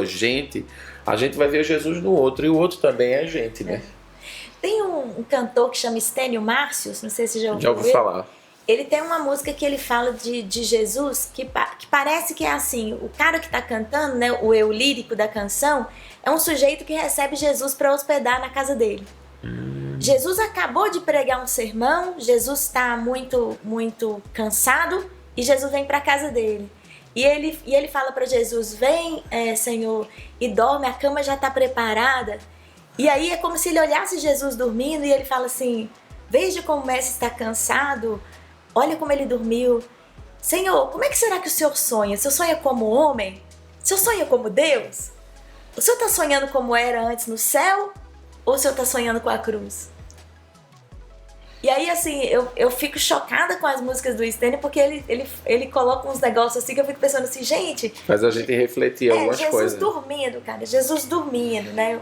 gente, a gente vai ver Jesus no outro, e o outro também é gente, né? Tem um cantor que chama Estênio Márcios, não sei se já ouviu. Já ouvi falar. Ele tem uma música que ele fala de Jesus, que parece que é assim, o cara que tá cantando, né, o eu lírico da canção, é um sujeito que recebe Jesus para hospedar na casa dele. Jesus acabou de pregar um sermão, Jesus está muito, muito cansado, e Jesus vem para a casa dele. E ele fala para Jesus, vem, Senhor, e dorme, a cama já está preparada. E aí é como se ele olhasse Jesus dormindo e ele fala assim, veja como o mestre está cansado, olha como ele dormiu. Senhor, como é que será que o Senhor sonha? O Senhor sonha como homem? O Senhor sonha como Deus? O Senhor está sonhando como era antes no céu? Ou o Senhor está sonhando com a cruz? E aí, assim, eu fico chocada com as músicas do Estênio, porque ele coloca uns negócios assim que eu fico pensando assim, gente... Faz a gente refletir algumas coisas. Jesus dormindo, cara. Jesus dormindo, né?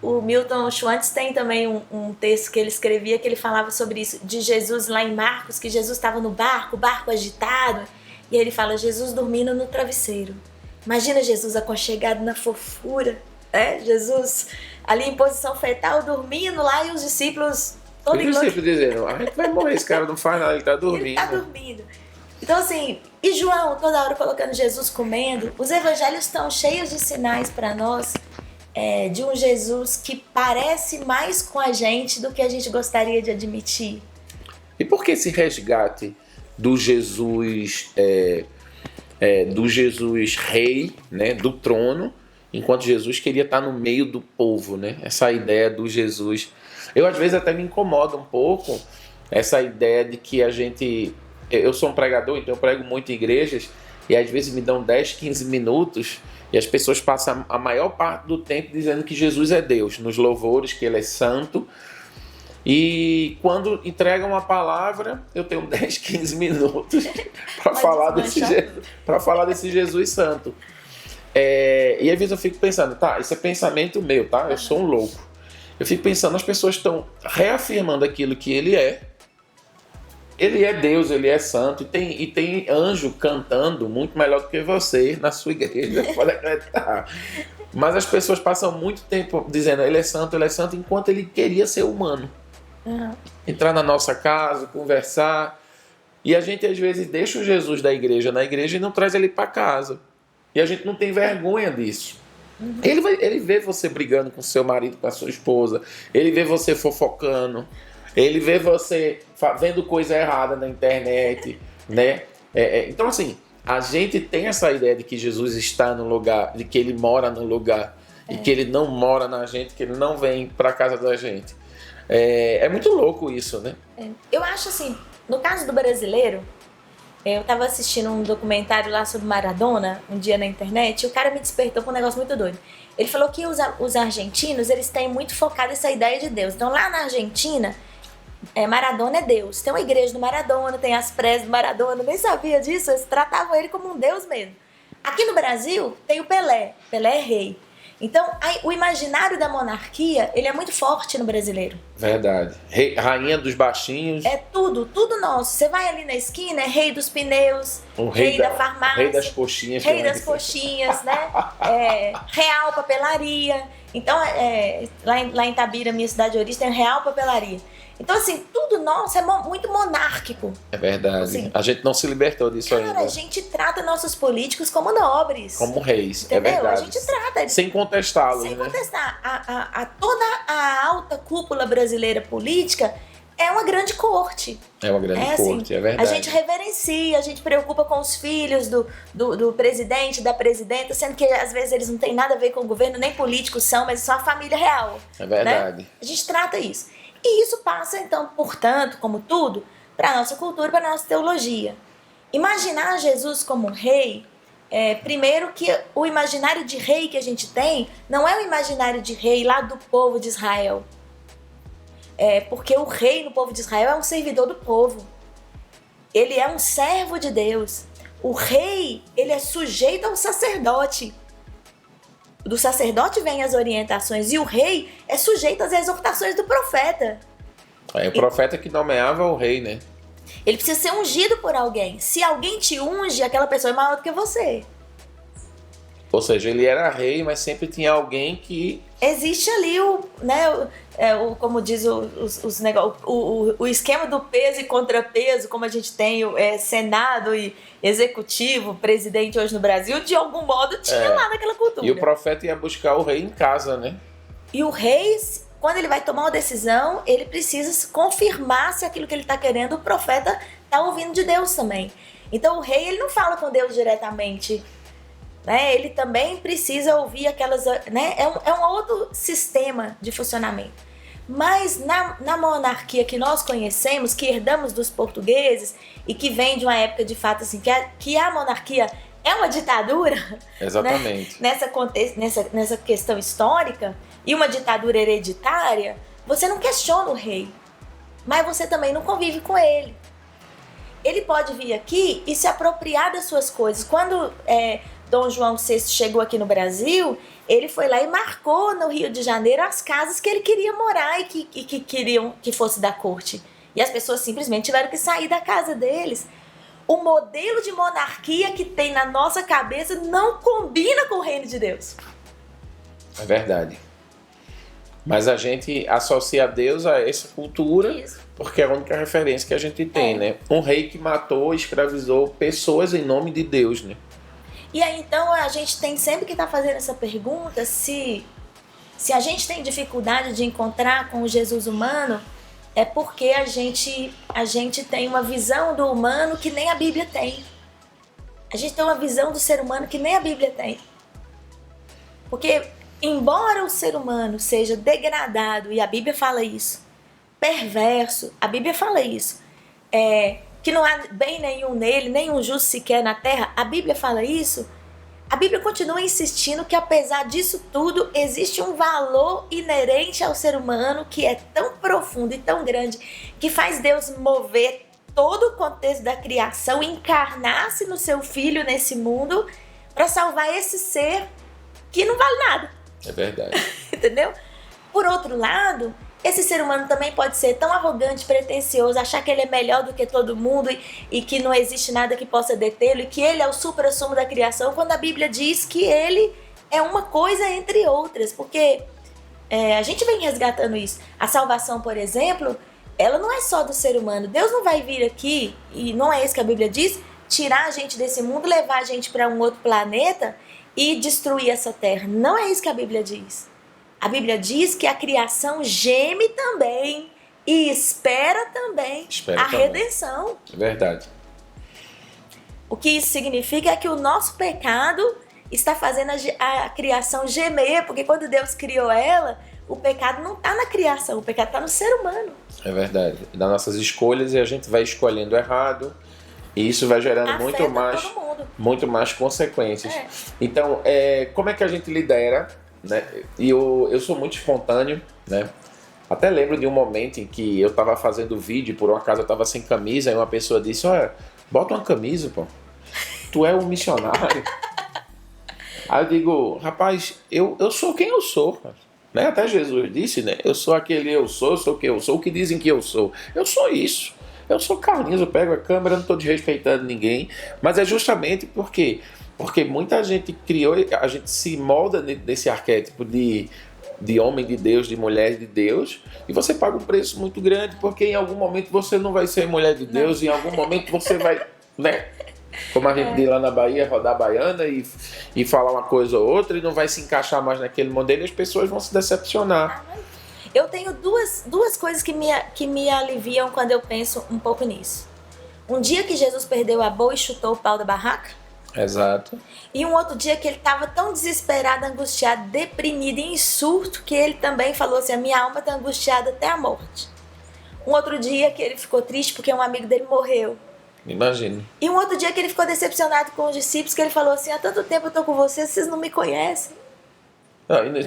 O Milton Schwantz tem também um texto que ele escrevia que ele falava sobre isso, de Jesus lá em Marcos, que Jesus estava no barco, o barco agitado, e ele fala, Jesus dormindo no travesseiro. Imagina Jesus aconchegado na fofura, né? Jesus ali em posição fetal, dormindo lá, e os discípulos... Os discípulos dizendo, a gente vai morrer, esse cara não faz nada, ele tá dormindo. Ele tá dormindo. Então assim, e João toda hora colocando Jesus comendo, os evangelhos estão cheios de sinais para nós, de um Jesus que parece mais com a gente do que a gente gostaria de admitir. E por que esse resgate do Jesus rei, né, do trono, enquanto Jesus queria estar no meio do povo, né? Essa ideia do Jesus... Eu às vezes até me incomoda um pouco essa ideia de que a gente... Eu sou um pregador, então eu prego muito em igrejas, e às vezes me dão 10, 15 minutos e as pessoas passam a maior parte do tempo dizendo que Jesus é Deus, nos louvores, que ele é santo. E quando entregam a palavra, eu tenho 10, 15 minutos para falar desse Jesus santo. E às vezes eu fico pensando, tá, isso é pensamento meu, tá? Eu sou um louco. Eu fico pensando, as pessoas estão reafirmando aquilo que ele é. Ele é Deus, ele é santo, e tem anjo cantando muito melhor do que você na sua igreja, pode acreditar. Mas as pessoas passam muito tempo dizendo, ele é santo, enquanto ele queria ser humano. Uhum. Entrar na nossa casa, conversar. E a gente às vezes deixa o Jesus da igreja na igreja e não traz ele para casa. E a gente não tem vergonha disso. Uhum. Ele vê você brigando com seu marido, com a sua esposa. Ele vê você fofocando. Ele vê você vendo coisa errada na internet, né? Então assim, a gente tem essa ideia de que Jesus está no lugar, de que ele mora no lugar, e que ele não mora na gente, que ele não vem para casa da gente. É muito louco isso, né? Eu acho assim, no caso do brasileiro, eu tava assistindo um documentário lá sobre Maradona, um dia na internet, e o cara me despertou com um negócio muito doido. Ele falou que os argentinos, eles têm muito focado essa ideia de Deus. Então lá na Argentina, Maradona é Deus. Tem uma igreja do Maradona, tem as preces do Maradona, nem sabia disso, eles tratavam ele como um Deus mesmo. Aqui no Brasil, tem o Pelé é rei. Então, o imaginário da monarquia, ele é muito forte no brasileiro. Verdade. Rainha dos baixinhos. É tudo nosso. Você vai ali na esquina, é rei dos pneus, rei da farmácia, rei das coxinhas. Rei das coxinhas, né? Real papelaria. Então, lá em Itabira, minha cidade de origem, tem real papelaria. Então, assim, tudo nosso é muito monárquico. É verdade. Assim, a gente não se libertou disso ainda. Cara, a gente trata nossos políticos como nobres. Como reis, entendeu? É verdade. A gente trata. Sem contestá-los, Sem contestar. Toda a alta cúpula brasileira política é uma grande corte. É uma grande corte, é verdade. A gente reverencia, a gente preocupa com os filhos do presidente, da presidenta, sendo que às vezes eles não têm nada a ver com o governo, nem políticos são, mas só a família real. É verdade. Né? A gente trata isso. E isso passa, então, portanto, como tudo, para a nossa cultura, para a nossa teologia. Imaginar Jesus como rei, primeiro que o imaginário de rei que a gente tem não é o imaginário de rei lá do povo de Israel. Porque o rei no povo de Israel é um servidor do povo. Ele é um servo de Deus. O rei, ele é sujeito ao sacerdote. Do sacerdote vêm as orientações e o rei é sujeito às exortações do profeta. O profeta que nomeava o rei, né? Ele precisa ser ungido por alguém. Se alguém te unge, aquela pessoa é maior do que você. Ou seja, ele era rei, mas sempre tinha alguém que... Existe ali como diz o esquema do peso e contrapeso, como a gente tem Senado e Executivo, presidente hoje no Brasil, de algum modo tinha lá naquela cultura. E o profeta ia buscar o rei em casa, né? E o rei, quando ele vai tomar uma decisão, ele precisa confirmar se aquilo que ele está querendo, o profeta está ouvindo de Deus também. Então o rei, ele não fala com Deus diretamente, né? Ele também precisa ouvir aquelas... Né? É um outro sistema de funcionamento. Mas na monarquia que nós conhecemos, que herdamos dos portugueses e que vem de uma época de fato assim, que a monarquia é uma ditadura, exatamente, né? Nessa questão histórica, e uma ditadura hereditária, você não questiona o rei, mas você também não convive com ele. Ele pode vir aqui e se apropriar das suas coisas. Quando Dom João VI chegou aqui no Brasil, ele foi lá e marcou no Rio de Janeiro as casas que ele queria morar e que queriam que fosse da corte. E as pessoas simplesmente tiveram que sair da casa deles. O modelo de monarquia que tem na nossa cabeça não combina com o reino de Deus. É verdade. Mas a gente associa Deus a essa cultura. Isso. Porque é a única referência que a gente tem, né? Um rei que matou, escravizou pessoas em nome de Deus, né? E aí, então, a gente tem sempre que estar fazendo essa pergunta se a gente tem dificuldade de encontrar com o Jesus humano, é porque a gente tem uma visão do humano que nem a Bíblia tem. A gente tem uma visão do ser humano que nem a Bíblia tem. Porque, embora o ser humano seja degradado, e a Bíblia fala isso, perverso, a Bíblia fala isso, que não há bem nenhum nele, nenhum justo sequer na terra, a Bíblia fala isso, a Bíblia continua insistindo que apesar disso tudo, existe um valor inerente ao ser humano que é tão profundo e tão grande, que faz Deus mover todo o contexto da criação, encarnar-se no seu filho nesse mundo, para salvar esse ser que não vale nada. É verdade. Entendeu? Por outro lado, esse ser humano também pode ser tão arrogante, pretensioso, achar que ele é melhor do que todo mundo e que não existe nada que possa detê-lo e que ele é o suprassumo da criação, quando a Bíblia diz que ele é uma coisa entre outras, porque a gente vem resgatando isso. A salvação, por exemplo, ela não é só do ser humano. Deus não vai vir aqui, e não é isso que a Bíblia diz, tirar a gente desse mundo, levar a gente para um outro planeta e destruir essa terra. Não é isso que a Bíblia diz. A Bíblia diz que a criação geme também e espera também redenção. É verdade. O que isso significa é que o nosso pecado está fazendo a criação gemer, porque quando Deus criou ela, o pecado não está na criação, o pecado está no ser humano. É verdade. Das nossas escolhas, e a gente vai escolhendo errado, e isso vai gerando muito mais consequências. Então, como é que a gente lidera? Né? E eu sou muito espontâneo, né? Até lembro de um momento em que eu estava fazendo vídeo, por um acaso eu estava sem camisa, e uma pessoa disse: olha, bota uma camisa, pô. Tu é um missionário. Aí eu digo, rapaz, eu sou quem eu sou, cara. Né? Até Jesus disse, né? Eu sou aquele eu sou quem eu sou, o que dizem que eu sou. Eu sou isso. Eu sou Carlinhos, eu pego a câmera, não estou desrespeitando ninguém. Mas é justamente porque muita gente criou, a gente se molda nesse arquétipo de homem de Deus, de mulher de Deus, e você paga um preço muito grande, porque em algum momento você não vai ser mulher de Deus, em algum momento você vai, né? Como a gente diz lá na Bahia, rodar a baiana e falar uma coisa ou outra e não vai se encaixar mais naquele modelo e as pessoas vão se decepcionar. Eu tenho duas coisas que me aliviam quando eu penso um pouco nisso. Um dia que Jesus perdeu a boa e chutou o pau da barraca. Exato. E um outro dia que ele estava tão desesperado, angustiado, deprimido e em surto que ele também falou assim, a minha alma está angustiada até a morte. Um outro dia que ele ficou triste porque um amigo dele morreu. Imagine. E um outro dia que ele ficou decepcionado com os discípulos, que ele falou assim, há tanto tempo eu estou com vocês não me conhecem.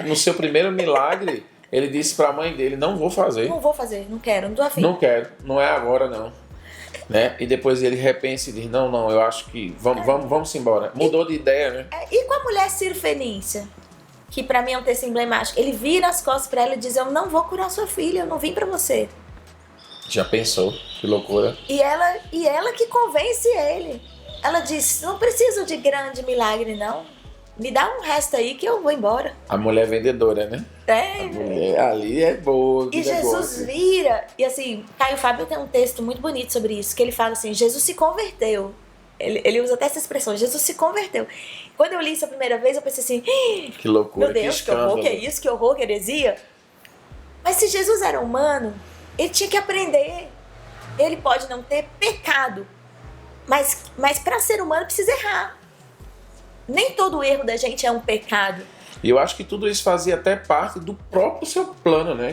No seu primeiro milagre, ele disse para a mãe dele, não vou fazer. Não vou fazer, não quero, não tô afim. Não quero, não é agora não. Né? E depois ele repensa e diz, não, eu acho que vamos embora. Mudou de ideia, né? E com a mulher Cirofenícia, que para mim é um texto emblemático, ele vira as costas para ela e diz, eu não vou curar sua filha, eu não vim para você. Já pensou? Que loucura. E ela que convence ele. Ela diz, não preciso de grande milagre não. Me dá um resto aí que eu vou embora. A mulher vendedora, né? É. A mulher ali é boa. E Jesus vira, e assim, Caio Fábio tem um texto muito bonito sobre isso, que ele fala assim, Jesus se converteu. Ele usa até essa expressão, Jesus se converteu. Quando eu li isso a primeira vez, eu pensei assim, que loucura, meu Deus, que horror, que é isso, que horror, que heresia. Mas se Jesus era humano, ele tinha que aprender. Ele pode não ter pecado, mas para ser humano precisa errar. Nem todo erro da gente é um pecado. E eu acho que tudo isso fazia até parte do próprio seu plano, né?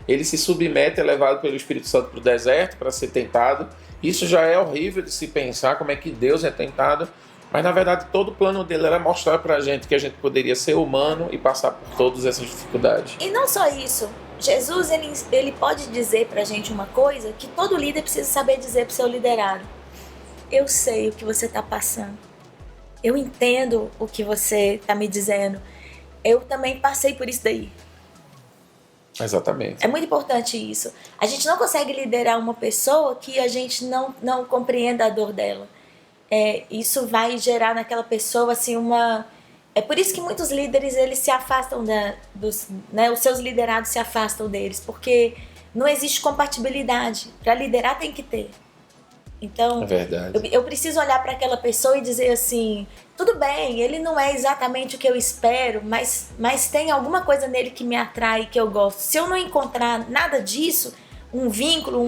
Ele se submete, é levado pelo Espírito Santo para o deserto para ser tentado. Isso já é horrível de se pensar, como é que Deus é tentado. Mas na verdade todo o plano dele era mostrar para a gente que a gente poderia ser humano e passar por todas essas dificuldades. E não só isso. Jesus ele pode dizer para a gente uma coisa que todo líder precisa saber dizer para o seu liderado. Eu sei o que você está passando. Eu entendo o que você está me dizendo. Eu também passei por isso daí. Exatamente. É muito importante isso. A gente não consegue liderar uma pessoa que a gente não compreenda a dor dela. Isso vai gerar naquela pessoa assim uma... É por isso que muitos líderes eles se afastam os seus liderados se afastam deles, porque não existe compatibilidade. Para liderar tem que ter. Então, é verdade. Eu preciso olhar para aquela pessoa e dizer assim, tudo bem, ele não é exatamente o que eu espero, mas tem alguma coisa nele que me atrai, que eu gosto. Se eu não encontrar nada disso, um vínculo,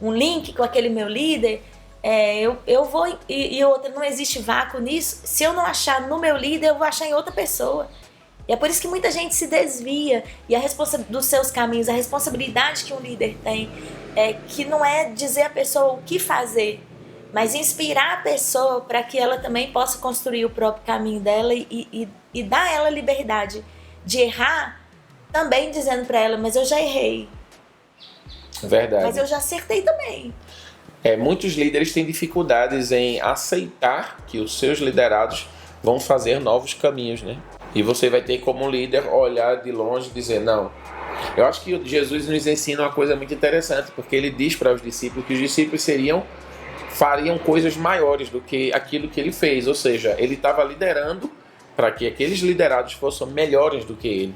um link com aquele meu líder, eu vou... E outra, não existe vácuo nisso. Se eu não achar no meu líder, eu vou achar em outra pessoa. E é por isso que muita gente se desvia. E dos seus caminhos, a responsabilidade que um líder tem, que não é dizer à pessoa o que fazer, mas inspirar a pessoa para que ela também possa construir o próprio caminho dela e dar a ela liberdade de errar, também dizendo para ela, mas eu já errei. Verdade. Mas eu já acertei também. Muitos líderes têm dificuldades em aceitar que os seus liderados vão fazer novos caminhos, né? E você vai ter como líder olhar de longe e dizer, não. Eu acho que Jesus nos ensina uma coisa muito interessante, porque ele diz para os discípulos que os discípulos fariam coisas maiores do que aquilo que ele fez. Ou seja, ele estava liderando para que aqueles liderados fossem melhores do que ele.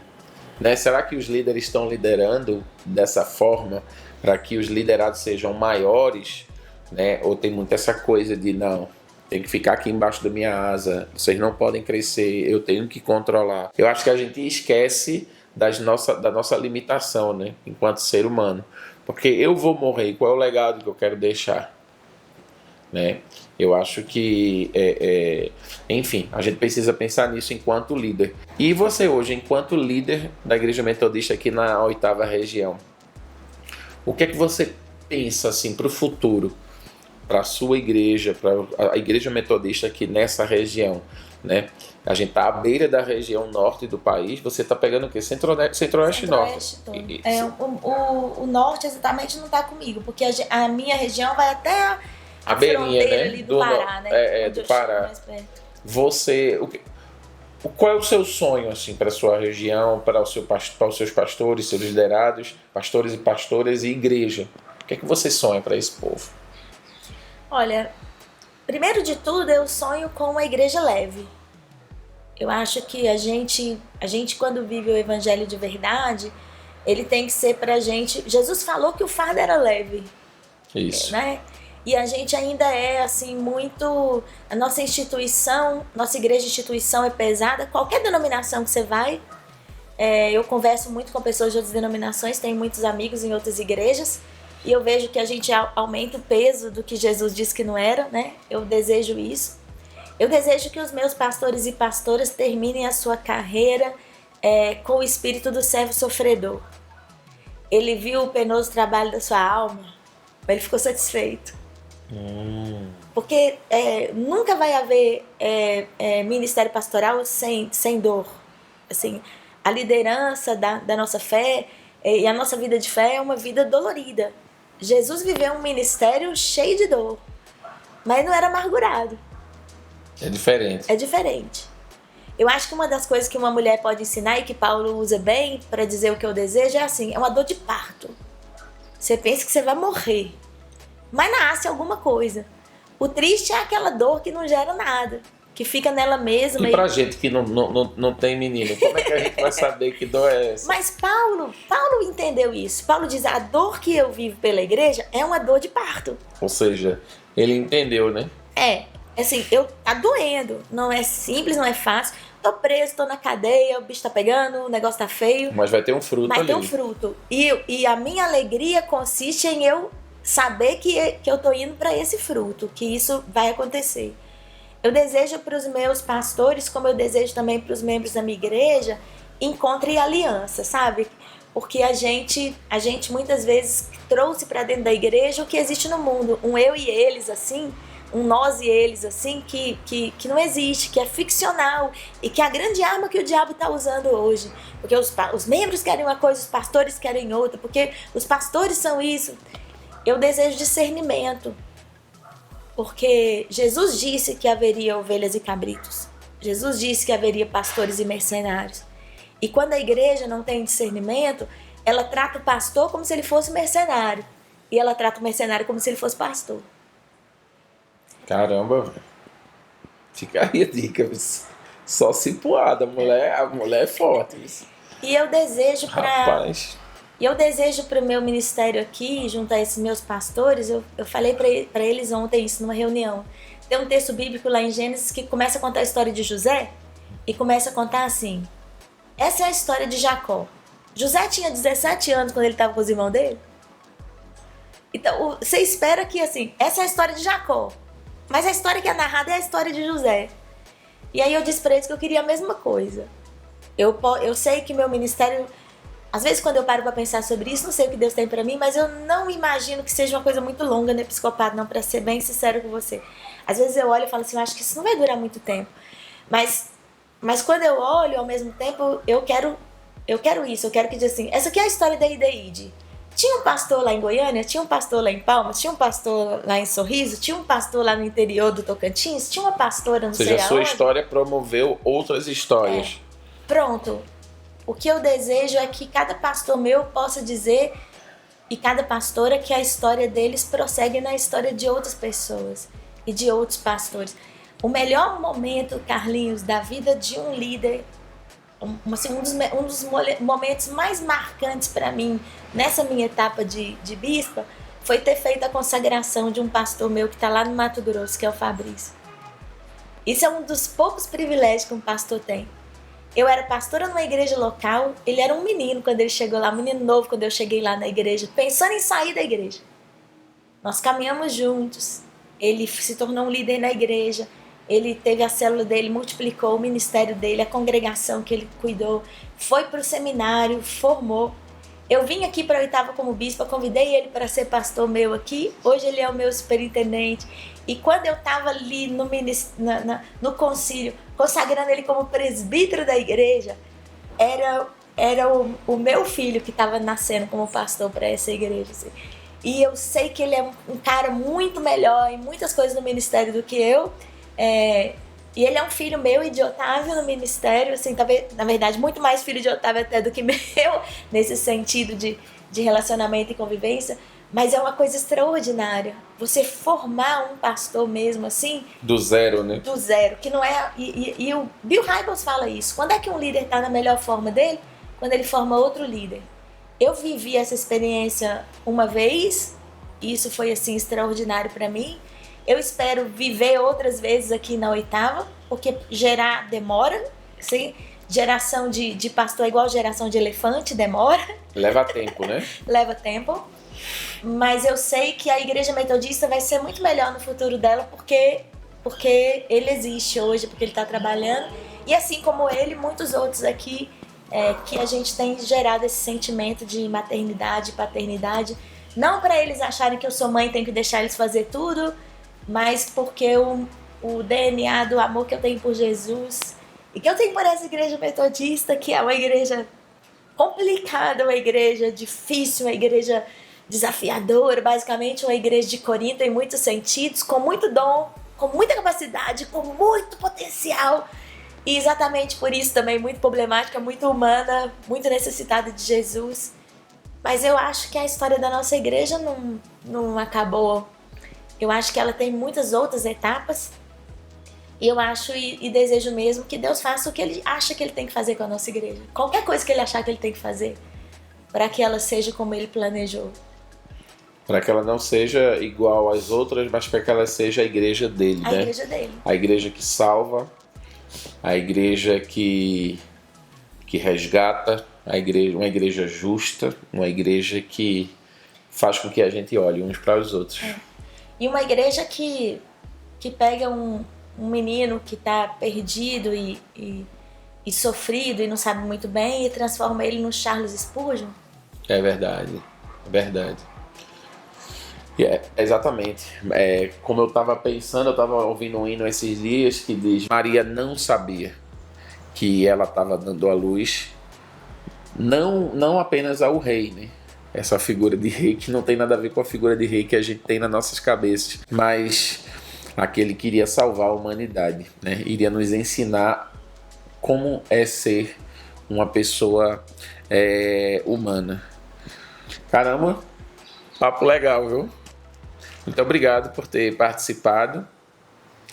Né? Será que os líderes estão liderando dessa forma para que os liderados sejam maiores? Né? Ou tem muito essa coisa de, não, tem que ficar aqui embaixo da minha asa, vocês não podem crescer, eu tenho que controlar. Eu acho que a gente esquece da nossa limitação, né? Enquanto ser humano. Porque eu vou morrer, qual é o legado que eu quero deixar? Né? Eu acho que, enfim, a gente precisa pensar nisso enquanto líder. E você hoje, enquanto líder da Igreja Metodista aqui na 8ª região, o que é que você pensa assim, para o futuro? Para a sua igreja, para a Igreja Metodista aqui nessa região, né? A gente está à beira da região norte do país. Você está pegando o quê? Centro-Oeste e Norte? O norte exatamente não está comigo, porque a minha região vai até a beirinha, né? Ali do Pará, né? Do Pará. Você... Qual é o seu sonho assim para a sua região, para os seus pastores, seus liderados, pastores e pastoras e igreja? O que é que você sonha para esse povo? Olha, primeiro de tudo, eu sonho com uma igreja leve. Eu acho que a gente quando vive o evangelho de verdade, ele tem que ser pra gente... Jesus falou que o fardo era leve. Isso. Né? E a gente ainda é, assim, muito... A nossa instituição, nossa igreja instituição é pesada. Qualquer denominação que você vai, eu converso muito com pessoas de outras denominações, tenho muitos amigos em outras igrejas, e eu vejo que a gente aumenta o peso do que Jesus disse que não era, né? Eu desejo isso. Eu desejo que os meus pastores e pastoras terminem a sua carreira com o espírito do servo sofredor. Ele viu o penoso trabalho da sua alma, mas ele ficou satisfeito. Porque nunca vai haver ministério pastoral sem dor. Assim, a liderança da nossa fé e a nossa vida de fé é uma vida dolorida. Jesus viveu um ministério cheio de dor, mas não era amargurado. É diferente. É diferente. Eu acho que uma das coisas que uma mulher pode ensinar e que Paulo usa bem para dizer o que eu desejo é assim, é uma dor de parto. Você pensa que você vai morrer, mas nasce alguma coisa. O triste é aquela dor que não gera nada, que fica nela mesma. E pra gente que não tem menino, como é que a gente vai saber que dor é essa? Mas Paulo entendeu isso. Paulo diz, a dor que eu vivo pela igreja é uma dor de parto. Ou seja, ele entendeu, né? Assim, tá doendo, não é simples, não é fácil. Tô preso, tô na cadeia, o bicho tá pegando, o negócio tá feio. Mas vai ter um fruto ali. Vai ter um fruto. E a minha alegria consiste em eu saber que eu tô indo para esse fruto, que isso vai acontecer. Eu desejo para os meus pastores, como eu desejo também para os membros da minha igreja, encontro e aliança, sabe? Porque a gente muitas vezes trouxe para dentro da igreja o que existe no mundo, um eu e eles assim, um nós e eles assim, que não existe, que é ficcional e que é a grande arma que o diabo está usando hoje. Porque os membros querem uma coisa, os pastores querem outra, porque os pastores são isso. Eu desejo discernimento, porque Jesus disse que haveria ovelhas e cabritos. Jesus disse que haveria pastores e mercenários. E quando a igreja não tem discernimento, ela trata o pastor como se ele fosse mercenário. E ela trata o mercenário como se ele fosse pastor. Caramba, velho. Fica aí a dica. Só cipuada. A mulher é forte. Isso. E eu desejo Rapaz. E eu desejo para o meu ministério aqui, junto a esses meus pastores, eu falei para eles ontem isso numa reunião. Tem um texto bíblico lá em Gênesis que começa a contar a história de José e começa a contar assim. Essa é a história de Jacó. José tinha 17 anos quando ele estava com os irmãos dele. Então, você espera que, assim, essa é a história de Jacó. Mas a história que é narrada é a história de José. E aí eu disse para eles que eu queria a mesma coisa. Eu sei que meu ministério... Às vezes, quando eu paro para pensar sobre isso, não sei o que Deus tem para mim, mas eu não imagino que seja uma coisa muito longa no episcopado, não, para ser bem sincero com você. Às vezes eu olho e falo assim, eu acho que isso não vai durar muito tempo. Mas quando eu olho, ao mesmo tempo, eu quero isso, eu quero que diga assim, essa aqui é a história da IDEID. Tinha um pastor lá em Goiânia, tinha um pastor lá em Palmas, tinha um pastor lá em Sorriso, tinha um pastor lá no interior do Tocantins, tinha uma pastora não sei aonde. Ou seja, a sua história promoveu outras histórias. Pronto. O que eu desejo é que cada pastor meu possa dizer, e cada pastora, que a história deles prossegue na história de outras pessoas e de outros pastores. O melhor momento, Carlinhos, da vida de um líder, assim, um dos momentos mais marcantes para mim, nessa minha etapa de bispa, foi ter feito a consagração de um pastor meu que está lá no Mato Grosso, que é o Fabrício. Isso é um dos poucos privilégios que um pastor tem. Eu era pastora numa igreja local, ele era um menino quando ele chegou lá, um menino novo quando eu cheguei lá na igreja, pensando em sair da igreja. Nós caminhamos juntos, ele se tornou um líder na igreja, ele teve a célula dele, multiplicou o ministério dele, a congregação que ele cuidou, foi para o seminário, formou. Eu vim aqui para a oitava como bispa, convidei ele para ser pastor meu aqui, hoje ele é o meu superintendente. E quando eu estava ali no concílio, consagrando ele como presbítero da igreja, era o meu filho que estava nascendo como pastor para essa igreja. Assim. E eu sei que ele é um cara muito melhor em muitas coisas no ministério do que eu. E ele é um filho meu e de Otávio no ministério, assim, talvez, na verdade, muito mais filho de Otávio até do que meu, nesse sentido de relacionamento e convivência. Mas é uma coisa extraordinária. Você formar um pastor mesmo, assim... Do zero, né? Do zero, que não é... E o Bill Hybels fala isso. Quando é que um líder está na melhor forma dele? Quando ele forma outro líder. Eu vivi essa experiência uma vez, e isso foi, assim, extraordinário para mim. Eu espero viver outras vezes aqui na 8ª, porque gerar demora, assim, geração de pastor é igual geração de elefante, demora. Leva tempo, né? Leva tempo. Mas eu sei que a igreja metodista vai ser muito melhor no futuro dela, porque ele existe hoje, porque ele está trabalhando. E assim como ele, muitos outros aqui, que a gente tem gerado esse sentimento de maternidade, paternidade. Não para eles acharem que eu sou mãe e tenho que deixar eles fazer tudo, mas porque o DNA do amor que eu tenho por Jesus e que eu tenho por essa igreja metodista, que é uma igreja complicada, uma igreja difícil, uma igreja desafiadora, basicamente uma igreja de Corinto em muitos sentidos, com muito dom, com muita capacidade, com muito potencial, e exatamente por isso também muito problemática, muito humana, muito necessitada de Jesus. Mas eu acho que a história da nossa igreja não acabou. Eu acho que ela tem muitas outras etapas. E eu acho e desejo mesmo que Deus faça o que Ele acha que Ele tem que fazer com a nossa igreja. Qualquer coisa que Ele achar que Ele tem que fazer, para que ela seja como Ele planejou. Para que ela não seja igual às outras, mas para que ela seja a igreja dele, né? A igreja dele. A igreja que salva, a igreja que resgata, uma igreja justa, uma igreja que faz com que a gente olhe uns para os outros. E uma igreja que pega um menino que está perdido e sofrido e não sabe muito bem e transforma ele no Charles Spurgeon. É verdade, é verdade. Exatamente. Como eu estava pensando, eu estava ouvindo um hino esses dias que diz: Maria não sabia que ela estava dando à luz não apenas ao rei, né? Essa figura de rei que não tem nada a ver com a figura de rei que a gente tem nas nossas cabeças, mas aquele que iria salvar a humanidade, né? Iria nos ensinar como é ser uma pessoa humana. Caramba, papo legal, viu? Muito obrigado por ter participado.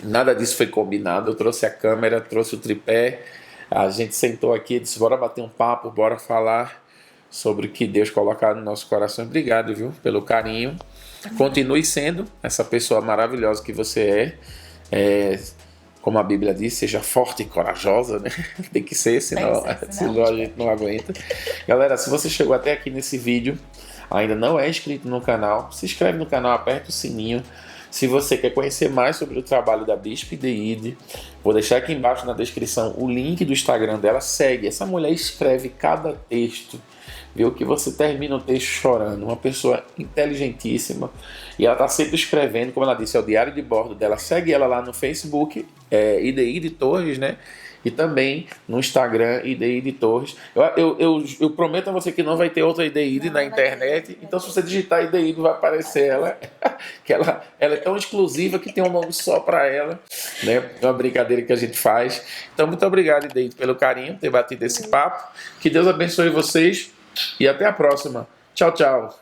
Nada disso foi combinado. Eu trouxe a câmera, trouxe o tripé. A gente sentou aqui e disse: bora bater um papo, bora falar sobre o que Deus colocar no nosso coração. Obrigado, viu, pelo carinho. Continue sendo essa pessoa maravilhosa que você é. Como a Bíblia diz, seja forte e corajosa, né? Tem que ser, senão a gente não aguenta. Galera, se você chegou até aqui nesse vídeo, ainda não é inscrito no canal, se inscreve no canal, aperta o sininho. Se você quer conhecer mais sobre o trabalho da Bispa Ideide, vou deixar aqui embaixo na descrição o link do Instagram dela. Segue, essa mulher escreve cada texto, viu, que você termina o texto chorando. Uma pessoa inteligentíssima, e ela está sempre escrevendo, como ela disse, é o diário de bordo dela. Segue ela lá no Facebook, Ideide Torres, né? E também no Instagram, Ideide Torres. Eu prometo a você que não vai ter outra Ideide na internet. Então, se você digitar Ideide, vai aparecer ela. Que ela é tão exclusiva que tem um nome só para ela, né? É uma brincadeira que a gente faz. Então, muito obrigado, Ideide, pelo carinho, por ter batido esse papo. Que Deus abençoe vocês e até a próxima. Tchau, tchau.